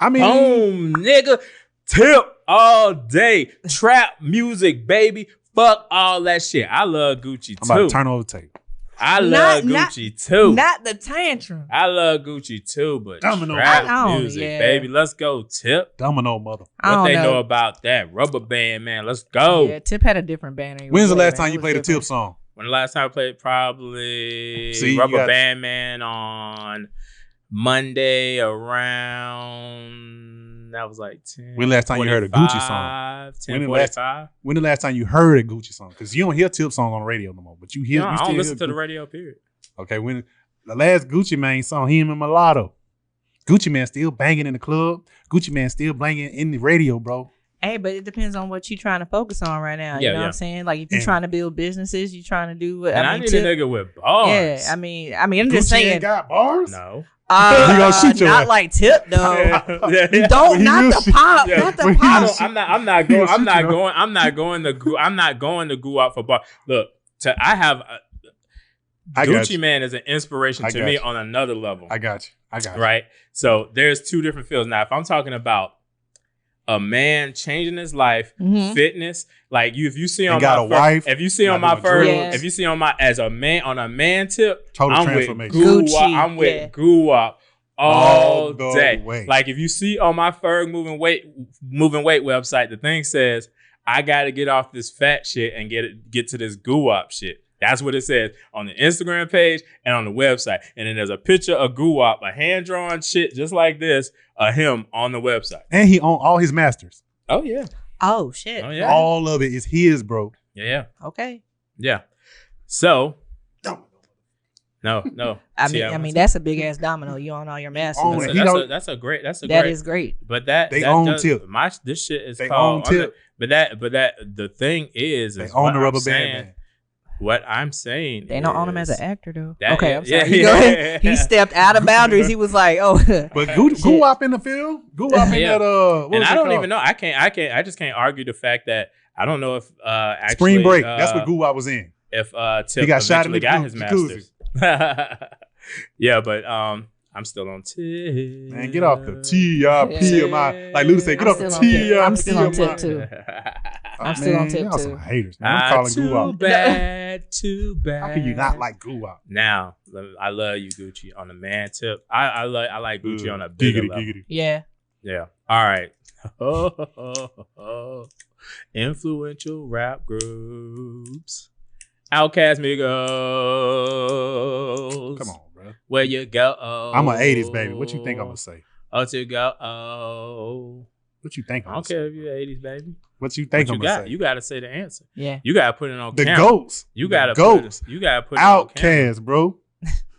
boom, nigga, Tip all day, trap music, baby, fuck all that shit. I love Gucci too. I'm about to turn over the tape. I love Gucci too. Not the tantrum. I love Gucci too, but trap music, baby, let's go, Tip. Domino mother. What they know about that Rubber Band, man? Let's go. Yeah, Tip had a different banner. When's the last time you played a Tip song? When the last time I played, probably Rubber Band Man on Monday around, that was like 10. When the last time you heard a Gucci song? 10:45. When the last time you heard a Gucci song? Because you don't hear Tip songs on the radio no more, but you hear. No, I don't listen to the radio, period. Okay, when the last Gucci Mane song, him and Mulatto. Gucci Man still banging in the club. Gucci Man still banging in the radio, bro. Hey, but it depends on what you're trying to focus on right now. You know what I'm saying? Like if you're trying to build businesses, you're trying to do what. I need a nigga with bars. Yeah, I mean, I'm just saying. Ain't got bars? No. He gonna shoot your not ass. like Tip though. Don't not the pop. Not the pop. I'm not going to go out for bar. Look, Gucci Man is an inspiration to me on another level. I got you. Right? So there's two different fields. Now, if I'm talking about a man changing his life, fitness, like if you see on my wife, if you see on my as a man on a man tip, total I'm transformation. With I'm with Guwap all day. Like if you see on my Ferg moving weight website, the thing says I got to get off this fat shit and get to this Guwap shit. That's what it says on the Instagram page and on the website. And then there's a picture of Guwap, a hand-drawn shit just like this, of him on the website. And he owned all his masters. Oh, yeah. Oh, shit. Oh, yeah. All of it is his, bro. Yeah. Okay. Yeah. So. No. I mean, that's a big ass domino. You own all your masters. That is great. But they own Tip. This shit is they called. Own Tip. But the thing is they own the Rubber Band Man. What I'm saying they don't own him as an actor though. I'm sorry. He stepped out of boundaries. He was like, oh. But Guwap in the field. Guwap in that and I don't even know. I just can't argue the fact that I don't know if actually Spring Break. That's what Guwap was in. If Tip he got shot in the got his masters. Yeah, but I'm still on Tip. Man, get off the T-I-P-M-I. Like Luda said, get off the T-I-P-M-I. I'm still on Tip too. I'm still on Tip y'all too. Some haters, man. I'm calling Guwap. Too bad. How can you not like Guwap? Now, I love you, Gucci, on the man tip. I like Gucci on a bigger level. Yeah. Yeah. All right. Influential rap groups. Outkast, Migos. Come on, bro. where you go. I'm an 80s baby. What you think I'm gonna say? Oh, to go. Oh. What you think? I don't care if you're 80s baby. What you think I'm gonna say? You gotta say the answer. Yeah. You gotta put it on the camera. GOATs. You gotta put it on Outkast, bro.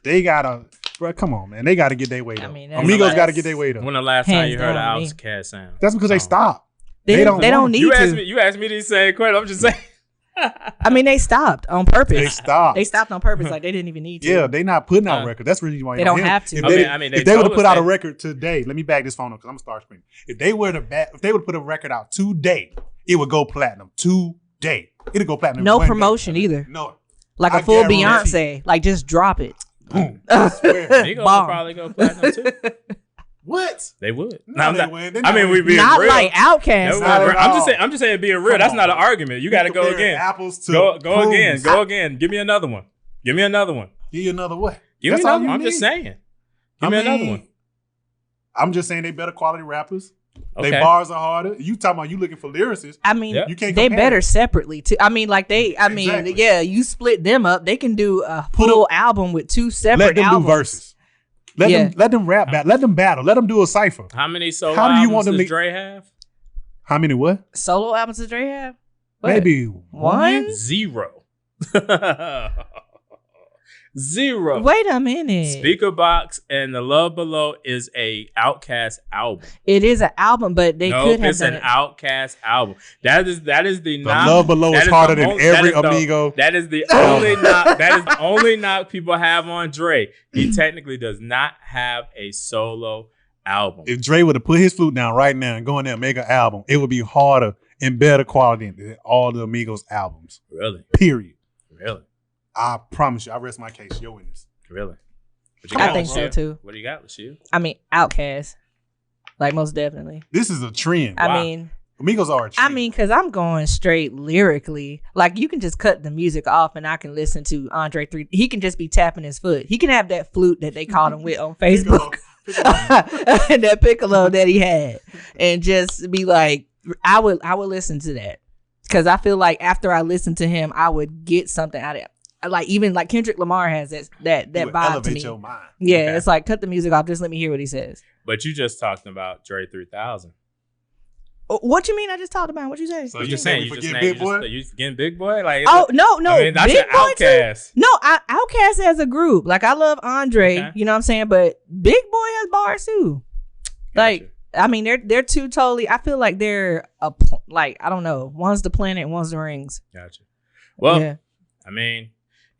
They gotta, bro. Come on, man. They gotta get their weight up. Amigos gotta get their weight up. When the last time you heard an Outkast sound? That's because they stopped. They don't need to. You asked me these same questions. I'm just saying. I mean, they stopped on purpose. They stopped on purpose. Like they didn't even need to. Yeah, they not putting out records. That's the reason why they don't have to. If they would have put out a record today, let me back this phone up because I'm gonna start screaming. If they would have put a record out today, it would go platinum today. It'd go platinum. No promotion either. No, like a full Beyonce. Like just drop it. Boom. I swear. Migos would probably go platinum too. What? They would. No, they wouldn't. I mean, we being not real. like Outkast. I'm just saying being real. That's not an argument. You got to go again. Apples to go again. Go again. Give me another one. Give me another one. Give you another what? Give me another one. I'm just saying. Give me another one. I'm just saying they better quality rappers. Okay. They bars are harder. You talking about you looking for lyricists. I mean, you can't they better it. Separately too. I mean, like Exactly. yeah, you split them up. They can do a full album with two separate albums. Do verses. Let them rap battle. Let them battle. Let them do a cipher. How many solo albums does Dre have? How many what? Solo albums does Dre have? What? Maybe one? 0. 0. Wait a minute. Speaker Box and The Love Below is a Outkast album. It is an album, but they could have it's an Outkast album. That is the Love Below is harder than every Amigo. That is the only knock. That is the only knock people have on Dre. He technically does not have a solo album. If Dre would have put his flute down right now and go in there and make an album, it would be harder and better quality than all the Amigos albums. Really? Period. Really? I promise you, I rest my case. Your witness. Really? I think so too. What do you got, Lachille? I mean, Outkast. Like most definitely. This is a trend. I mean, Amigos are a trend. I mean, because I'm going straight lyrically. Like you can just cut the music off and I can listen to Andre 3. He can just be tapping his foot. He can have that flute that they called him with on Facebook. And that piccolo that he had. And just be like, I would listen to that. Because I feel like after I listen to him, I would get something out of it. Like even like Kendrick Lamar has that vibe to me. Your mind. Yeah, okay. It's like cut the music off. Just let me hear what he says. But you just talked about Dre 3000. What you mean? I just talked about what you say. So you just saying you forgetting Big Boy? Like no, I mean, that's Big an Outkast. No, Outkast as a group. Like I love Andre. Okay. You know what I'm saying? But Big Boy has bars too. Gotcha. Like I mean, they're two totally. I feel like they're like I don't know. One's the planet, one's the rings. Gotcha. Well, yeah. I mean.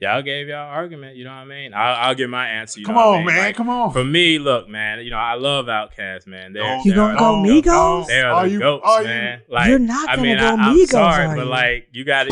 Y'all gave y'all argument, you know what I mean? I'll give my answer. Come on, man. Like, come on. For me, look, man, I love Outkast, man. You gonna go Migos? They are the GOATs, man. Like, you're not gonna go Migos. I'm sorry, but like you gotta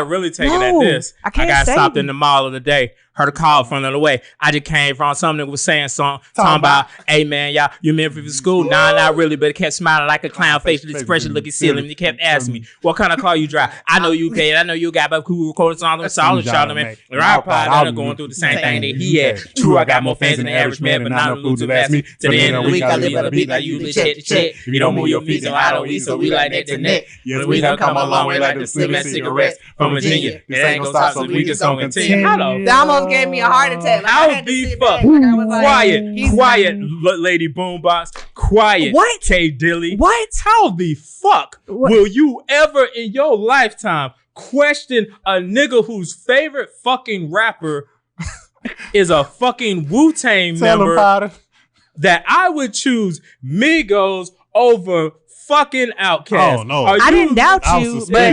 really take it at this. I got stopped in the mall of the day. Heard a call from the way. I just came from something that was saying talking about, hey man, y'all, you meant for school? Nah, not really, but it kept smiling like a clown, facial expression looking silly. And he kept asking me, what kind of car you drive? I know you paid. I know you got about cool recording songs on solid shot, man. I'm going through the same thing that he had. True, I got more fans than the average man, but not no to pass me. To the end of the week, I live by the beat like you check to check. If you don't move your feet, so I don't eat, so we like neck to neck. Yes, we done come a long way like the slim and cigarettes from Virginia. It ain't gonna stop, so we just gonna continue. That almost gave me a heart attack. Like, how the fuck? Quiet, Lady Boombox. Quiet. What? K Dilly. What? How the fuck will you ever in your lifetime question a nigga whose favorite fucking rapper is a fucking Wu-Tang member that I would choose Migos over fucking Outkast? Oh no! I didn't doubt you, but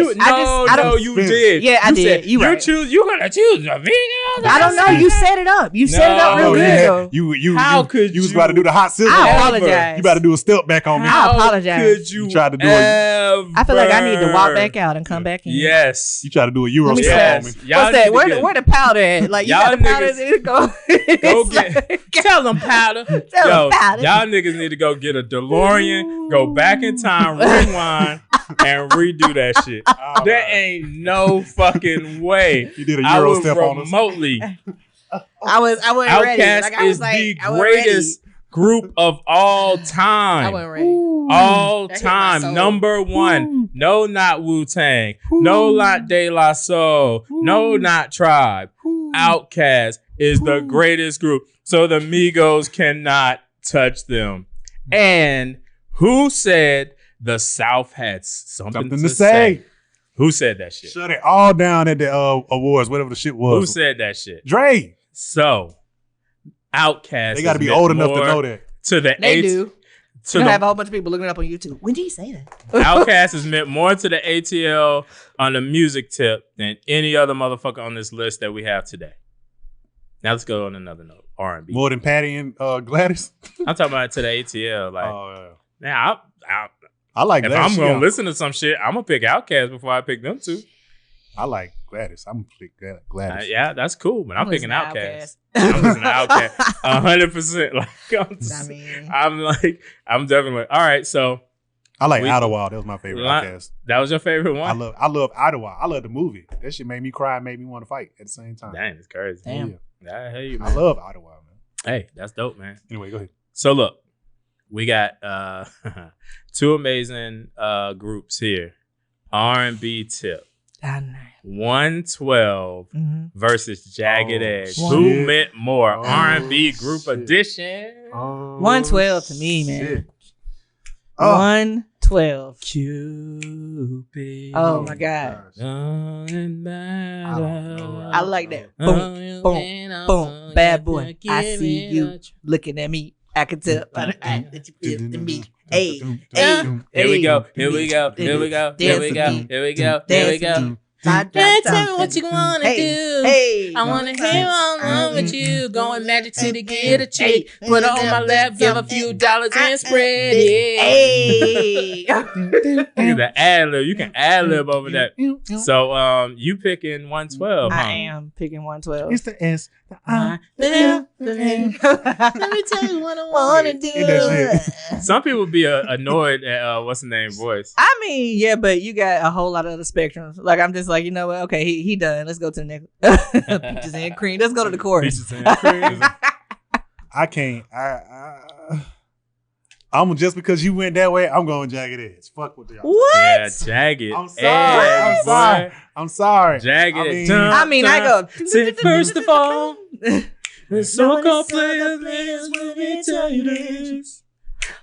you did. Yeah, I did. You're gonna choose a Migos? I don't know. You set it up. You set it up real good. You was about to do the hot scissors. I apologize. You about to do a step back on me. I apologize. Could you tried to do it? I feel like I need to walk back out and come back in. Yes. You try to do a Euro step on me. What's that? Where the powder at? Like you got the powder? Go get. Tell them powder. Y'all niggas need to go get a DeLorean. Go back in time, rewind, and redo that shit. There ain't no fucking way. You did a Euro step on us. Remotely. I wasn't ready. Outkast is the greatest group of all time. I wasn't ready. All time. Number one. No, not Wu-Tang. No, not De La Soul. No, not Tribe. Outkast is the greatest group. So the Migos cannot touch them. And who said the South had something to say? Who said that shit? Shut it all down at the awards, whatever the shit was. Who said that shit? Dre. So Outkast. They got to be old enough to know that. They do. You have a whole bunch of people looking it up on YouTube. When did he say that? Outkast has meant more to the ATL on the music tip than any other motherfucker on this list that we have today. Now let's go on another note. R&B. More than Patti and Gladys? I'm talking about to the ATL. Like, now I like if Gladys. I'm going to listen to some shit, I'm going to pick Outkast before I pick them two. I like Gladys. I'm going to pick Gladys. Yeah, that's cool, but I'm picking Outkast. I'm listening to Outkast 100%. Like, I'm definitely all right. So I like Idlewild. That was my favorite Outkast. That was your favorite one? I love Idlewild. I love the movie. That shit made me cry and made me want to fight at the same time. Dang, it's crazy. Damn. Yeah. I hate you, man. I love Idlewild, man. Hey, that's dope, man. Anyway, go ahead. So look, we got two amazing groups here. R&B tip. 112 versus Jagged Edge. Who meant more? R&B group edition. 112 to me, man. 112. Cupid. Oh my God. I like that. Boom, boom, boom. Bad boy. I see you looking at me. I can tell by the eye that you feel to me. Hey, hey, here we go. Here we go. Here we go. Here we go. Here we go. Here we go. Tell me what you wanna do. Hey, I wanna hear all along with you. Going Magic City, get a chick. Put her on my lap, give a few dollars and spread it. Hey. The ad-lib. You can ad-lib over that. So you picking 112, huh? I am picking 112. It's the S. The I. Let me tell you what I wanna do. Some people be annoyed at what's the name voice. I mean, yeah, but you got a whole lot of other spectrums. Like, I'm just like, you know what? Okay, he done. Let's go to the next. Peaches and cream. Let's go to the chorus. Peaches and cream. I can't. I'm just because you went that way. I'm going Jagged Edge. Fuck with y'all. What? Yeah, Jagged. I'm sorry. Edge, I'm sorry. boy. I'm sorry. Jagged. I go. Say first of all, the so-called players let me tell you this.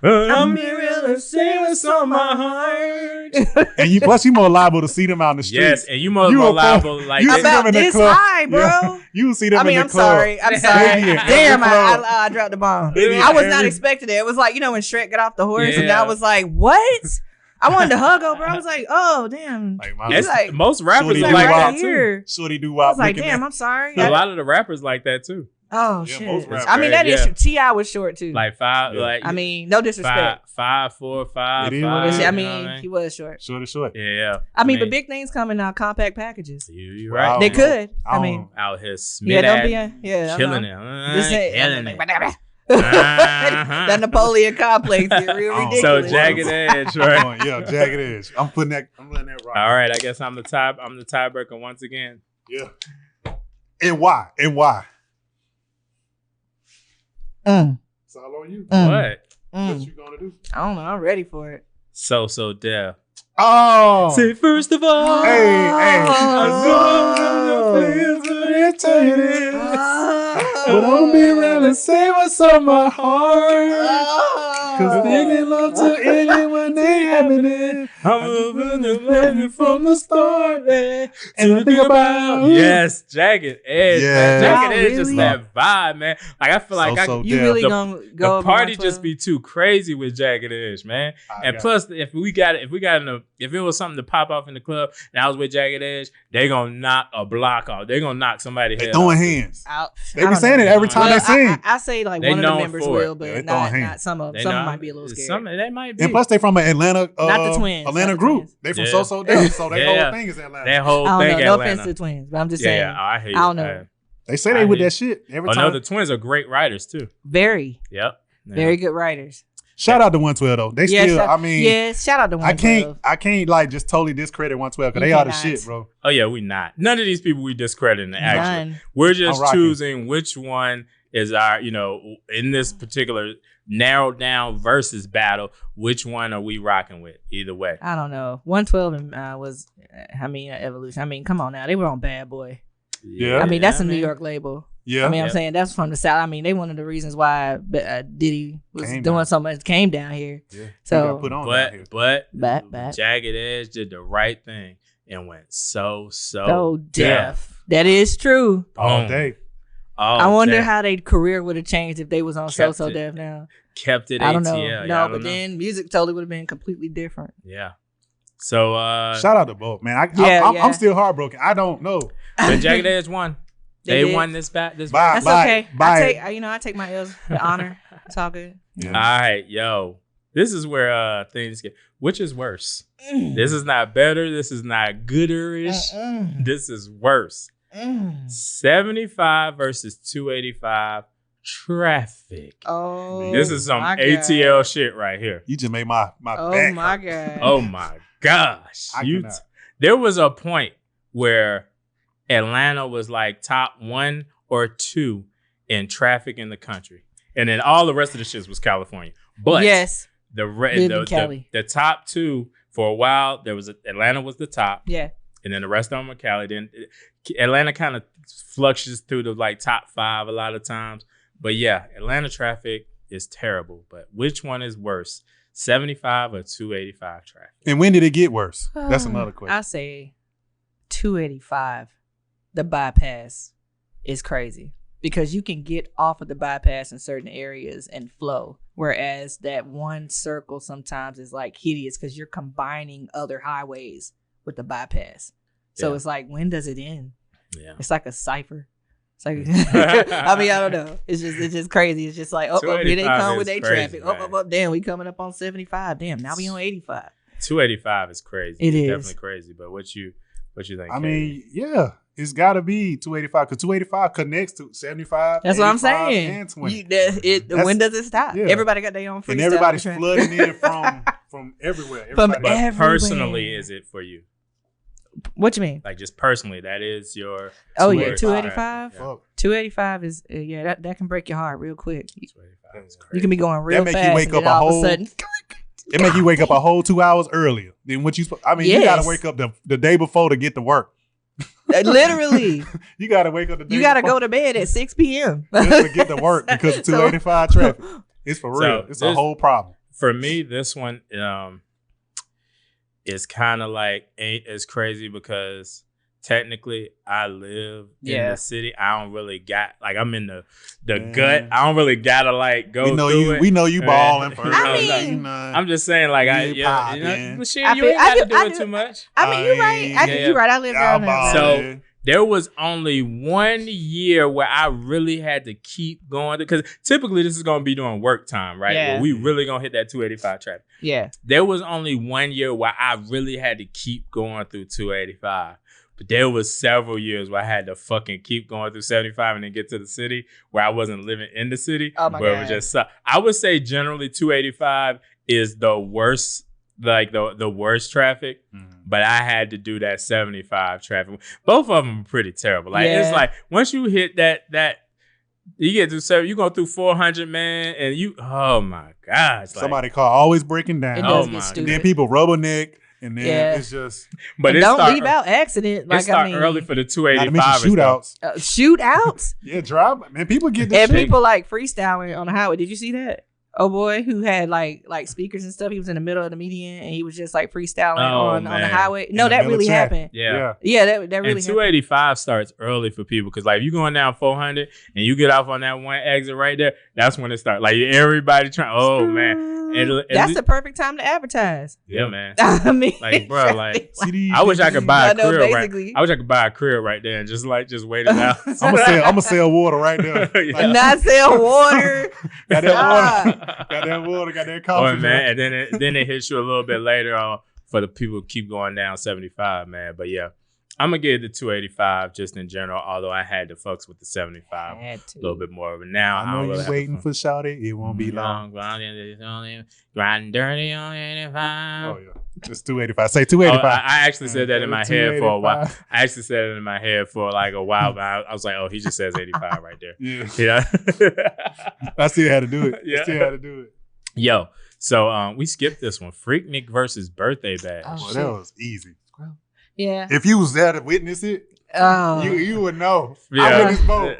I'm being real and say what's on my heart. And you more liable to see them out in the streets. Yes, and you more liable like you about this high, bro. Yeah. You see them in the club. I'm sorry. Damn, I dropped the bomb. I was not expecting it. It was like, you know, when Shrek got off the horse, and I was like, what? I wanted to hug her, bro. I was like, oh, damn. Like most rappers like that too. Shorty do I wop. was like, damn, I'm sorry. A lot of the rappers like that too. Oh shit! I mean, that is true. T.I. was short too. Like 5, like I mean, no disrespect. 5, 4, 5. I mean, he was short. Short. Yeah. I mean, but big things come in compact packages. You're right. They could. I mean, out here, Smith killing it. Killing it. That Napoleon complex is real ridiculous. So Jagged Edge, right? Yeah, Jagged Edge. I'm putting that right. All right, I guess I'm the tiebreaker once again. Yeah. And why? It's all on you. What? What you gonna do? I don't know. I'm ready for it. So deaf. Oh. Say first of all. Hey. But I'm be real and say what's on my heart. Cause thinking love to anyone they happening. I'm moving from the start. And I think about yes, Jagged Edge. Yeah. Jagged Edge just that vibe, man. Like I feel like you really gonna go. The party just be too crazy with Jagged Edge, man. And plus, if it was something to pop off in the club, and I was with Jagged Edge, they gonna knock a block off. They gonna knock somebody head throwing off. hands. They be saying it every time they sing. I say like one of the members will, but not some of them. Some might be a little scared. They might be. And plus, they from an Atlanta, not the Twins. Atlanta group. They from So Deaf, so their whole thing is Atlanta. That whole thing Atlanta. No offense to the Twins, but I'm just saying. Yeah, I hate it. I don't know. They say they with that shit every time. No, the Twins are great writers too. Very. Yep. Very good writers. Shout out to 112 though. They still, shout out to 112. I can't like just totally discredit 112 because they are the shit, bro. Oh yeah, we not. None of these people we discredit in the action. We're just choosing which one is our, in this particular narrowed down versus battle, which one are we rocking with? Either way. I don't know. 112 was, Evolution. I mean, come on now. They were on Bad Boy. Yeah. I mean, that's a New York label. Yeah. I mean, I'm saying that's from the South. I mean, they one of the reasons why Diddy was doing so much, came down here. Yeah. So, put on but back. Jagged Edge did the right thing and went so deaf. That is true. All day. I wonder how their career would have changed if they was on so deaf now. Kept it. I don't know. ATL. No, but then music totally would have been completely different. Yeah. So shout out to both, man. I'm still heartbroken. I don't know. The Jagged Edge won. They won this That's okay. I take my L's with honor. It's all good. Yeah. All right, yo. This is where things get. Which is worse? This is not better. This is not gooderish. This is worse. 75 versus 285. Traffic. Oh, this is some ATL shit right here. You just made my oh back. My god. Oh my gosh. There was a point where Atlanta was like top 1 or 2 in traffic in the country. And then all the rest of the shit was California. But yes, the top 2 for a while, there was Atlanta was the top. Yeah. And then the rest of them were Cali. Then Atlanta kind of fluctuates through the like top 5 a lot of times. But yeah, Atlanta traffic is terrible. But which one is worse? 75 or 285 traffic? And when did it get worse? That's another question. I say 285. The bypass is crazy because you can get off of the bypass in certain areas and flow. Whereas that one circle sometimes is like hideous because you're combining other highways with the bypass. So it's like, when does it end? Yeah. It's like a cipher. It's like, I mean, I don't know. It's just crazy. It's just like, here they come with their traffic. Damn, we coming up on 75. Damn, now we on 85. 285 is crazy. It is definitely crazy. But what you think? I mean, yeah, it's got to be 285 because 285 connects to 75. That's what I'm saying. And 20. When does it stop? Yeah. Everybody got their own freestyle. And everybody's flooding in from everywhere. But personally, is it for you? What you mean? Like just personally, that is your. Oh yeah, 285. 285 is that can break your heart real quick. 285 is crazy. You can be going real fast. You wake up all of a sudden. It make you wake up a whole 2 hours earlier than what you. I mean, you gotta wake up the day before to get to work. Literally, you gotta wake up the day. You gotta go to bed at 6 p.m. just to get to work because of 285 traffic. It's for real. It's a whole problem. For me, this one is kind of like ain't as crazy because technically I live in the city. I don't really got I'm in the gut. I don't really gotta go through it. We know you balling for. I'm just saying you ain't gotta do it too much. I mean, you're right. You're right. I live down there. So there was only 1 year where I really had to keep going because typically this is gonna be during work time, right? Yeah. Where we really gonna hit that 285 traffic. Yeah. There was only 1 year where I really had to keep going through 285. But there was several years where I had to fucking keep going through 75 and then get to the city where I wasn't living in the city. Oh my where God. It was just I would say generally 285 is the worst, the worst traffic. But I had to do that 75 traffic. Both of them are pretty terrible. It's like once you hit that you get through 7, you go through 400, man, and you oh my gosh. Somebody car always breaking down. It does get stupid. Then people rubberneck. And then it's just, but it don't leave out accident. It start early for the 285 shootouts. Shootouts? Yeah, drive. Man, people get this. And people freestyling on the highway. Did you see that? Oh boy, who had like speakers and stuff. He was in the middle of the median and he was just freestyling on the highway. No, that really happened. Yeah, that really happened. And 285 starts early for people because if you going down 400 and you get off on that one exit right there, that's when it starts. Everybody trying. Oh man. That's the perfect time to advertise. Yeah, man. I mean, bro, I wish I could buy a crib right. I wish I could buy a crib right there and just wait it out. I'm gonna sell water right there. Not sell water. Got that water. Got that water. Got that coffee. Oh man, and then it hits you a little bit later on for the people who keep going down 75, man. But yeah. I'm going to give it the 285 just in general, although I had to fucks with the 75 a little bit more. But now I know you're waiting for Shawty. It won't be long. Grinding dirty on 85. Oh, yeah. It's 285. Say 285. I actually said that in my head for a while. I actually said it in my head for a while, but I was like, oh, he just says 85 right there. Yeah. I still had to do it. Yo, so we skipped this one. Freaknik versus Birthday Bash. Oh, that was easy. Yeah. If you was there to witness it, You would know. Yeah. I witnessed both.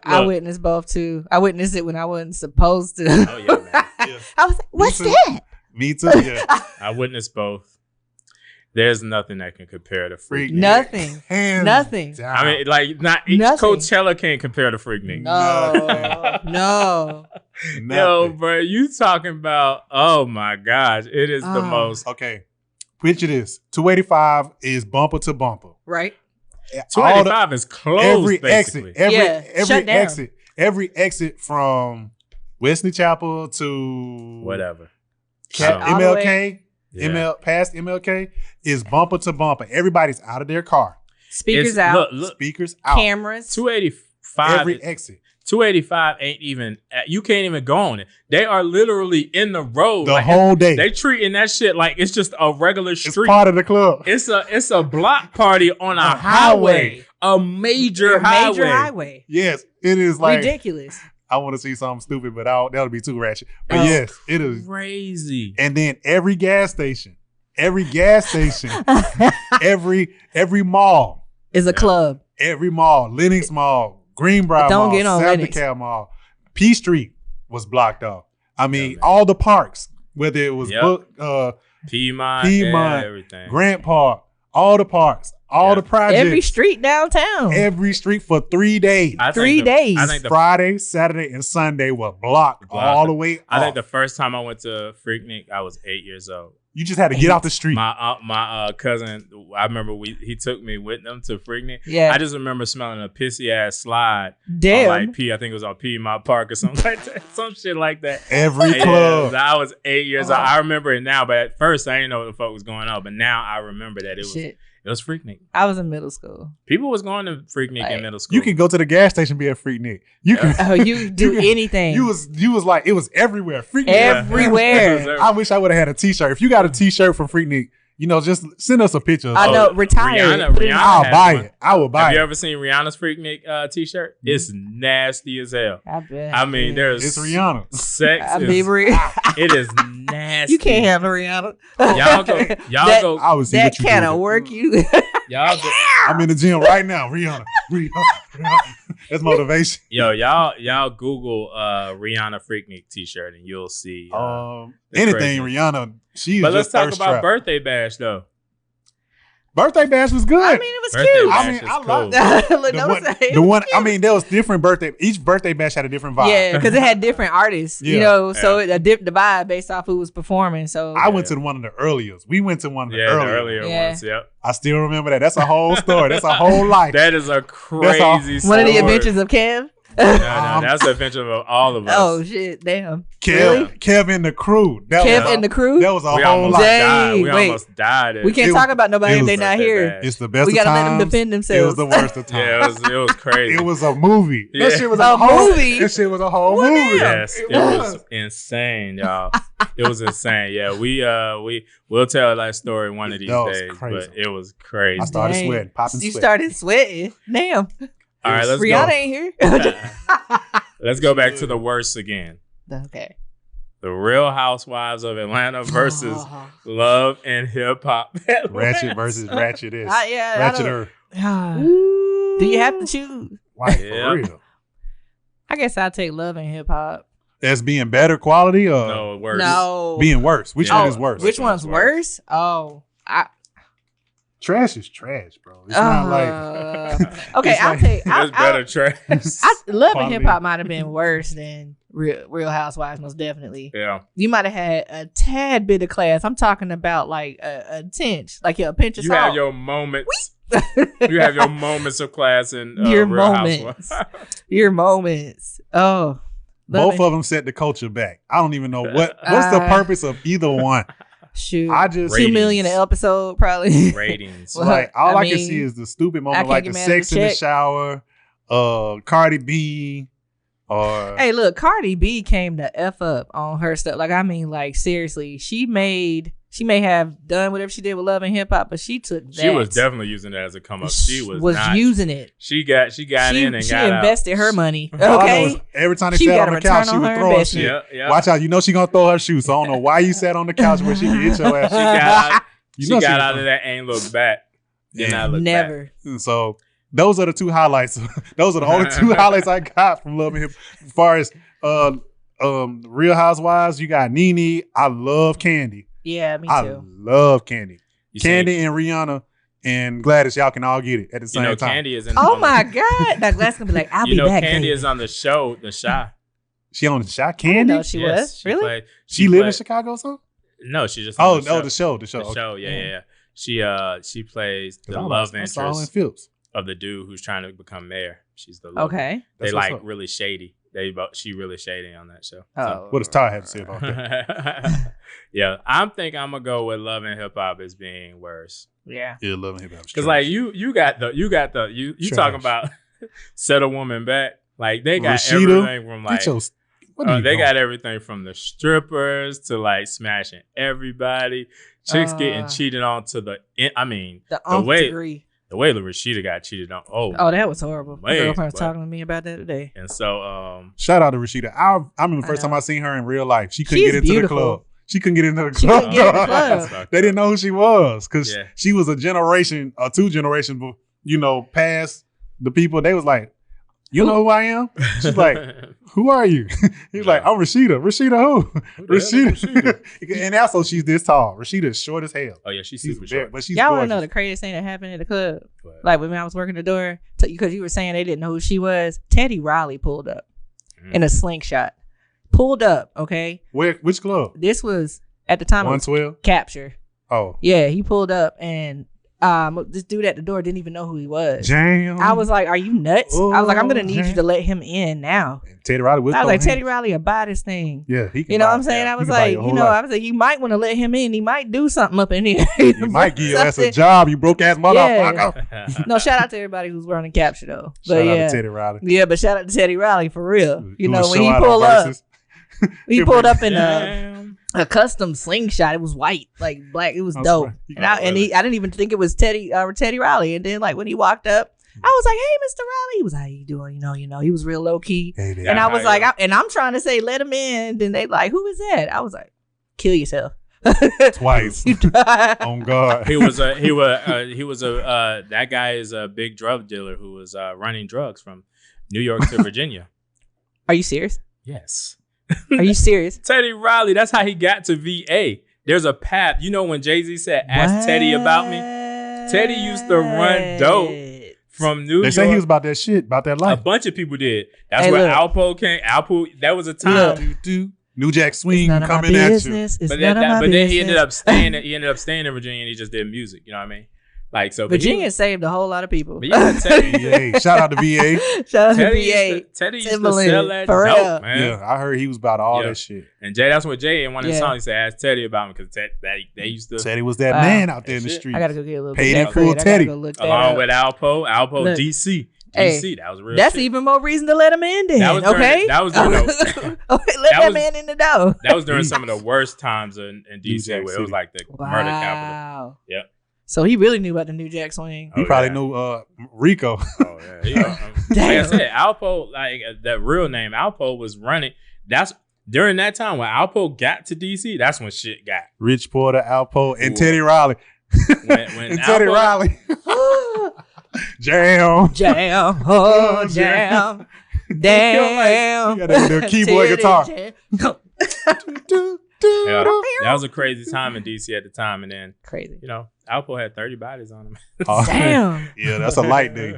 I witnessed both too. I witnessed it when I wasn't supposed to. Oh yeah, man. Yeah. I was like, "What's that?" Me too. Yeah. I witnessed both. There's nothing that can compare to Freaknik. Nothing. Nothing. Down. I mean, like, not each Coachella can't compare to Freaknik. No. Yo, bro, you talking about? Oh my gosh, it is the most. Okay, picture this: 285 is bumper to bumper. Right. 285 is closed. Every basically. exit, every exit from Wesley Chapel to Whatever. MLK. Past MLK is bumper to bumper. Everybody's out of their car. Speakers out. Look, speakers out. Cameras. 285. Every exit. 285 ain't even. You can't even go on it. They are literally in the road the whole day. They treating that shit like it's just a regular street. It's part of the club. It's a block party on a highway, a major highway. Yes, it is like ridiculous. I want to see something stupid, but that would be too ratchet. But yes, it is crazy. And then every gas station, every mall is a club. Every mall, Lenox Mall, Greenbrier Mall, South DeKalb Mall, P Street was blocked off. I mean, all the parks, whether it was Piedmont, everything, Grant Park, all the parks. All the projects. Every street downtown. Every street for 3 days. 3 days. I think Friday, Saturday, and Sunday were blocked all the way I think the first time I went to Freaknik, I was 8 years old. You just had to get off the street. My cousin, I remember he took me with them to Freaknik. Yeah. I just remember smelling a pissy ass slide. Damn. On I think it was on Piedmont Park or something like that. Some shit like that. Every club. I was 8 years old. I remember it now, but at first I didn't know what the fuck was going on. But now I remember that it was Freaknik. I was in middle school. People was going to Freaknik in middle school. You can go to the gas station and be at Freaknik. You do anything. You was like, it was everywhere. Freaknik. Everywhere. I wish I would have had a t-shirt. If you got a t-shirt from Freaknik, just send us a picture. I know, retired. Rihanna I'll buy it. I will buy it. Have you ever seen Rihanna's Freaknik t-shirt? It's nasty as hell. I bet. I mean, there's it's Rihanna. Sex. It is nasty. You can't handle Rihanna. Y'all go. I was that kind of work you. Y'all go. I'm in the gym right now. Rihanna. That's motivation. Yo, y'all Google Rihanna Freaknik t-shirt and you'll see anything Rihanna. She's but just let's talk about Birthday Bash though. Birthday Bash was good. I mean, it was cute. I love the one. I mean, there was different birthday. Each birthday bash had a different vibe. Yeah, because it had different artists. So it the vibe based off who was performing. So I went to one of the earliest. We went to one of the earlier ones. Yep. I still remember that. That's a whole story. That's a whole life. That is a crazy story. One of the adventures of Kev. No, that's the adventure of all of us. Oh shit! Damn. Kev and the crew. And the crew. That was a whole life. We almost died. We can't talk about nobody if they're not here. It's the best. We gotta of let them defend themselves. It was the worst of times. Yeah, it was crazy. It was a movie. Yeah. That shit was a movie. That shit was a whole movie. Yes, it was insane, y'all. It was insane. Yeah, we'll tell that story one of these days. But it was crazy. I started sweating, popping sweat. You started sweating. Damn. All right, let's Rihanna go. ain't here. Let's go back to the worst again. Okay. The Real Housewives of Atlanta versus Love and Hip Hop. Ratchet versus Ratchet is. Ratcheter. Do you have to choose? Why, for real? I guess I'll take Love and Hip Hop. As being better quality or no, worse? No. Being worse. Which one is worse? Which one's worse? Oh, trash is trash, bro. It's not like okay. I'll take. There's better trash. Love and Hip Hop might have been worse than Real Housewives, most definitely. Yeah, you might have had a tad bit of class. I'm talking about like a tinge, like a pinch of salt. You have your moments. You have your moments of class in your Real moments. Your moments. Oh, both of them set the culture back. I don't even know what's the purpose of either one. Shoot, I just 2 million an episode probably. Ratings. Like all I can see is the stupid moment, like the sex in the shower, Cardi B, or hey, look, Cardi B came to F up on her stuff. Like I mean, like seriously, she may have done whatever she did with Love and Hip Hop, but she took that. She was definitely using it as a come up. She was not using it. She got in and she got invested out. her money. Okay. Every time they sat on the couch, she would throw her shit. Yeah. Watch out, she gonna throw her shoes. So I don't know why you sat on the couch where she could hit your ass. She got out of that, ain't looked back. Did not look never. Back. So those are the two highlights. Those are the only two highlights I got from Love and Hip. As far as Real Housewives, you got Nene. I love Candy. Yeah, me too. I love Candy. Candy and Rihanna and Gladys, y'all can all get it at the same time. Candy is in. Oh my God! Now Gladys gonna be like, "I'll be back." Candy is on the show, The Shy. She on The Shy. Candy? No, she was really. She live in Chicago or something? No, she just. The show. The show. Yeah. She plays the love interest of the dude who's trying to become mayor. She's the love. Okay. They like really shady. She really shady on that show. Oh. So. What does Ty have to say about that? Yeah, I'm gonna go with Love and Hip Hop as being worse. Yeah, Love and Hip Hop. Because like you talking about set a woman back. Like they got everything from like they got everything from the strippers to like smashing everybody, chicks getting cheated on to the way Rashida got cheated on. Oh, that was horrible. My girlfriend was talking to me about that today. And so, shout out to Rashida. I remember the first time I seen her in real life. She couldn't get into the club. She couldn't get into the club. They didn't know who she was because she was a generation or two generations, past the people. They was like, you know who I am? She's like, who are you? He's like, I'm Rashida. Rashida who? Rashida. And also she's this tall. Rashida is short as hell. Oh yeah, she's super short. But she's y'all gorgeous. want to know the craziest thing that happened at the club? What? Like when I was working the door, because you were saying they didn't know who she was. Teddy Riley pulled up in a slingshot. Pulled up, okay? Which club? This was at the time 112? Capture. Oh. Yeah, he pulled up and this dude at the door didn't even know who he was. Damn. I was like, "Are you nuts?" I was like, "I'm gonna need you to let him in now." And Teddy Riley was. I was like, "Teddy Riley will buy this thing." Yeah, he can. You know what I'm saying? I was like, I was like, you might want to let him in. He might do something up in here. He might give your ass a job. You broke ass motherfucker. Yeah. No, shout out to everybody who's running Capture though. Shout out to Teddy Riley. Yeah, but shout out to Teddy Riley for real. You know when he pulled up, he pulled up in a custom slingshot. It was white, like black. It was dope. And I didn't even think it was Teddy Riley. And then like when he walked up, I was like, "Hey, Mr. Riley." He was like, "How you doing?" You know, he was real low key. And I was like, I'm trying to say, let him in. Then they like, "Who is that?" I was like, "Kill yourself." Twice. On God. That guy is a big drug dealer who was running drugs from New York to Virginia. Are you serious? Yes. Are you serious? Teddy Riley, that's how he got to VA. There's a path. You know when Jay-Z said, "Ask Teddy about me"? Teddy used to run dope from New York. They say he was about that shit, about that life. A bunch of people did. That's where Alpo came. That was a time. New Jack Swing coming at you. But then he ended up staying in Virginia and he just did music. You know what I mean? Like so, Virginia saved a whole lot of people. But yeah, Teddy, shout out to VA. Shout out to VA. Teddy used to sell that dope, man. Yeah, I heard he was about all that shit. And Jay, that's what Jay in one of his songs he said, "Ask Teddy about me," because they used to. Teddy was that man out there in the street. I gotta go get a little paid in full Teddy, along with Alpo, DC. That was real. That's shit. Even more reason to let him in. Then that was during, let that man in the door. That was during some of the worst times in DC, where it was like the murder capital. Yep. So he really knew about the New Jack Swing. He probably knew Rico. Oh yeah. Like I said, Alpo, like that real name, Alpo was running. That's during that time when Alpo got to DC. That's when shit got. Rich Porter, Alpo, and Teddy Riley. When Teddy Riley. Jam. Oh, jam. Damn. You got that keyboard guitar. Yeah, that was a crazy time in DC at the time, and then crazy. Alpo had 30 bodies on him. Damn. Yeah, that's a light day.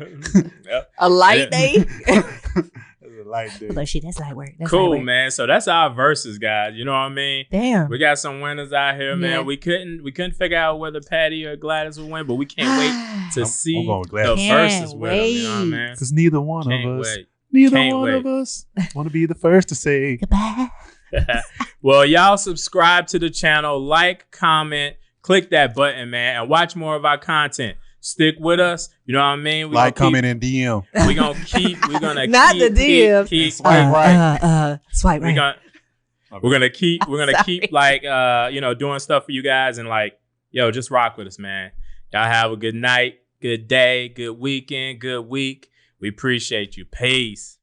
Yep. A light day. That's a light day. Like shit, that's light work. Cool, man. So that's our verses, guys. You know what I mean? Damn. We got some winners out here, man. We couldn't figure out whether Patti or Gladys would win, but we can't wait to see the verses with them. You know what I mean? Because neither one of us want to be the first to say goodbye. Well, y'all subscribe to the channel, like, comment, click that button, man, and watch more of our content. Stick with us. You know what I mean? Comment, and DM. We're gonna not the DM. Keep swipe right. Swipe right. We're gonna keep like doing stuff for you guys, and like, just rock with us, man. Y'all have a good night, good day, good weekend, good week. We appreciate you. Peace.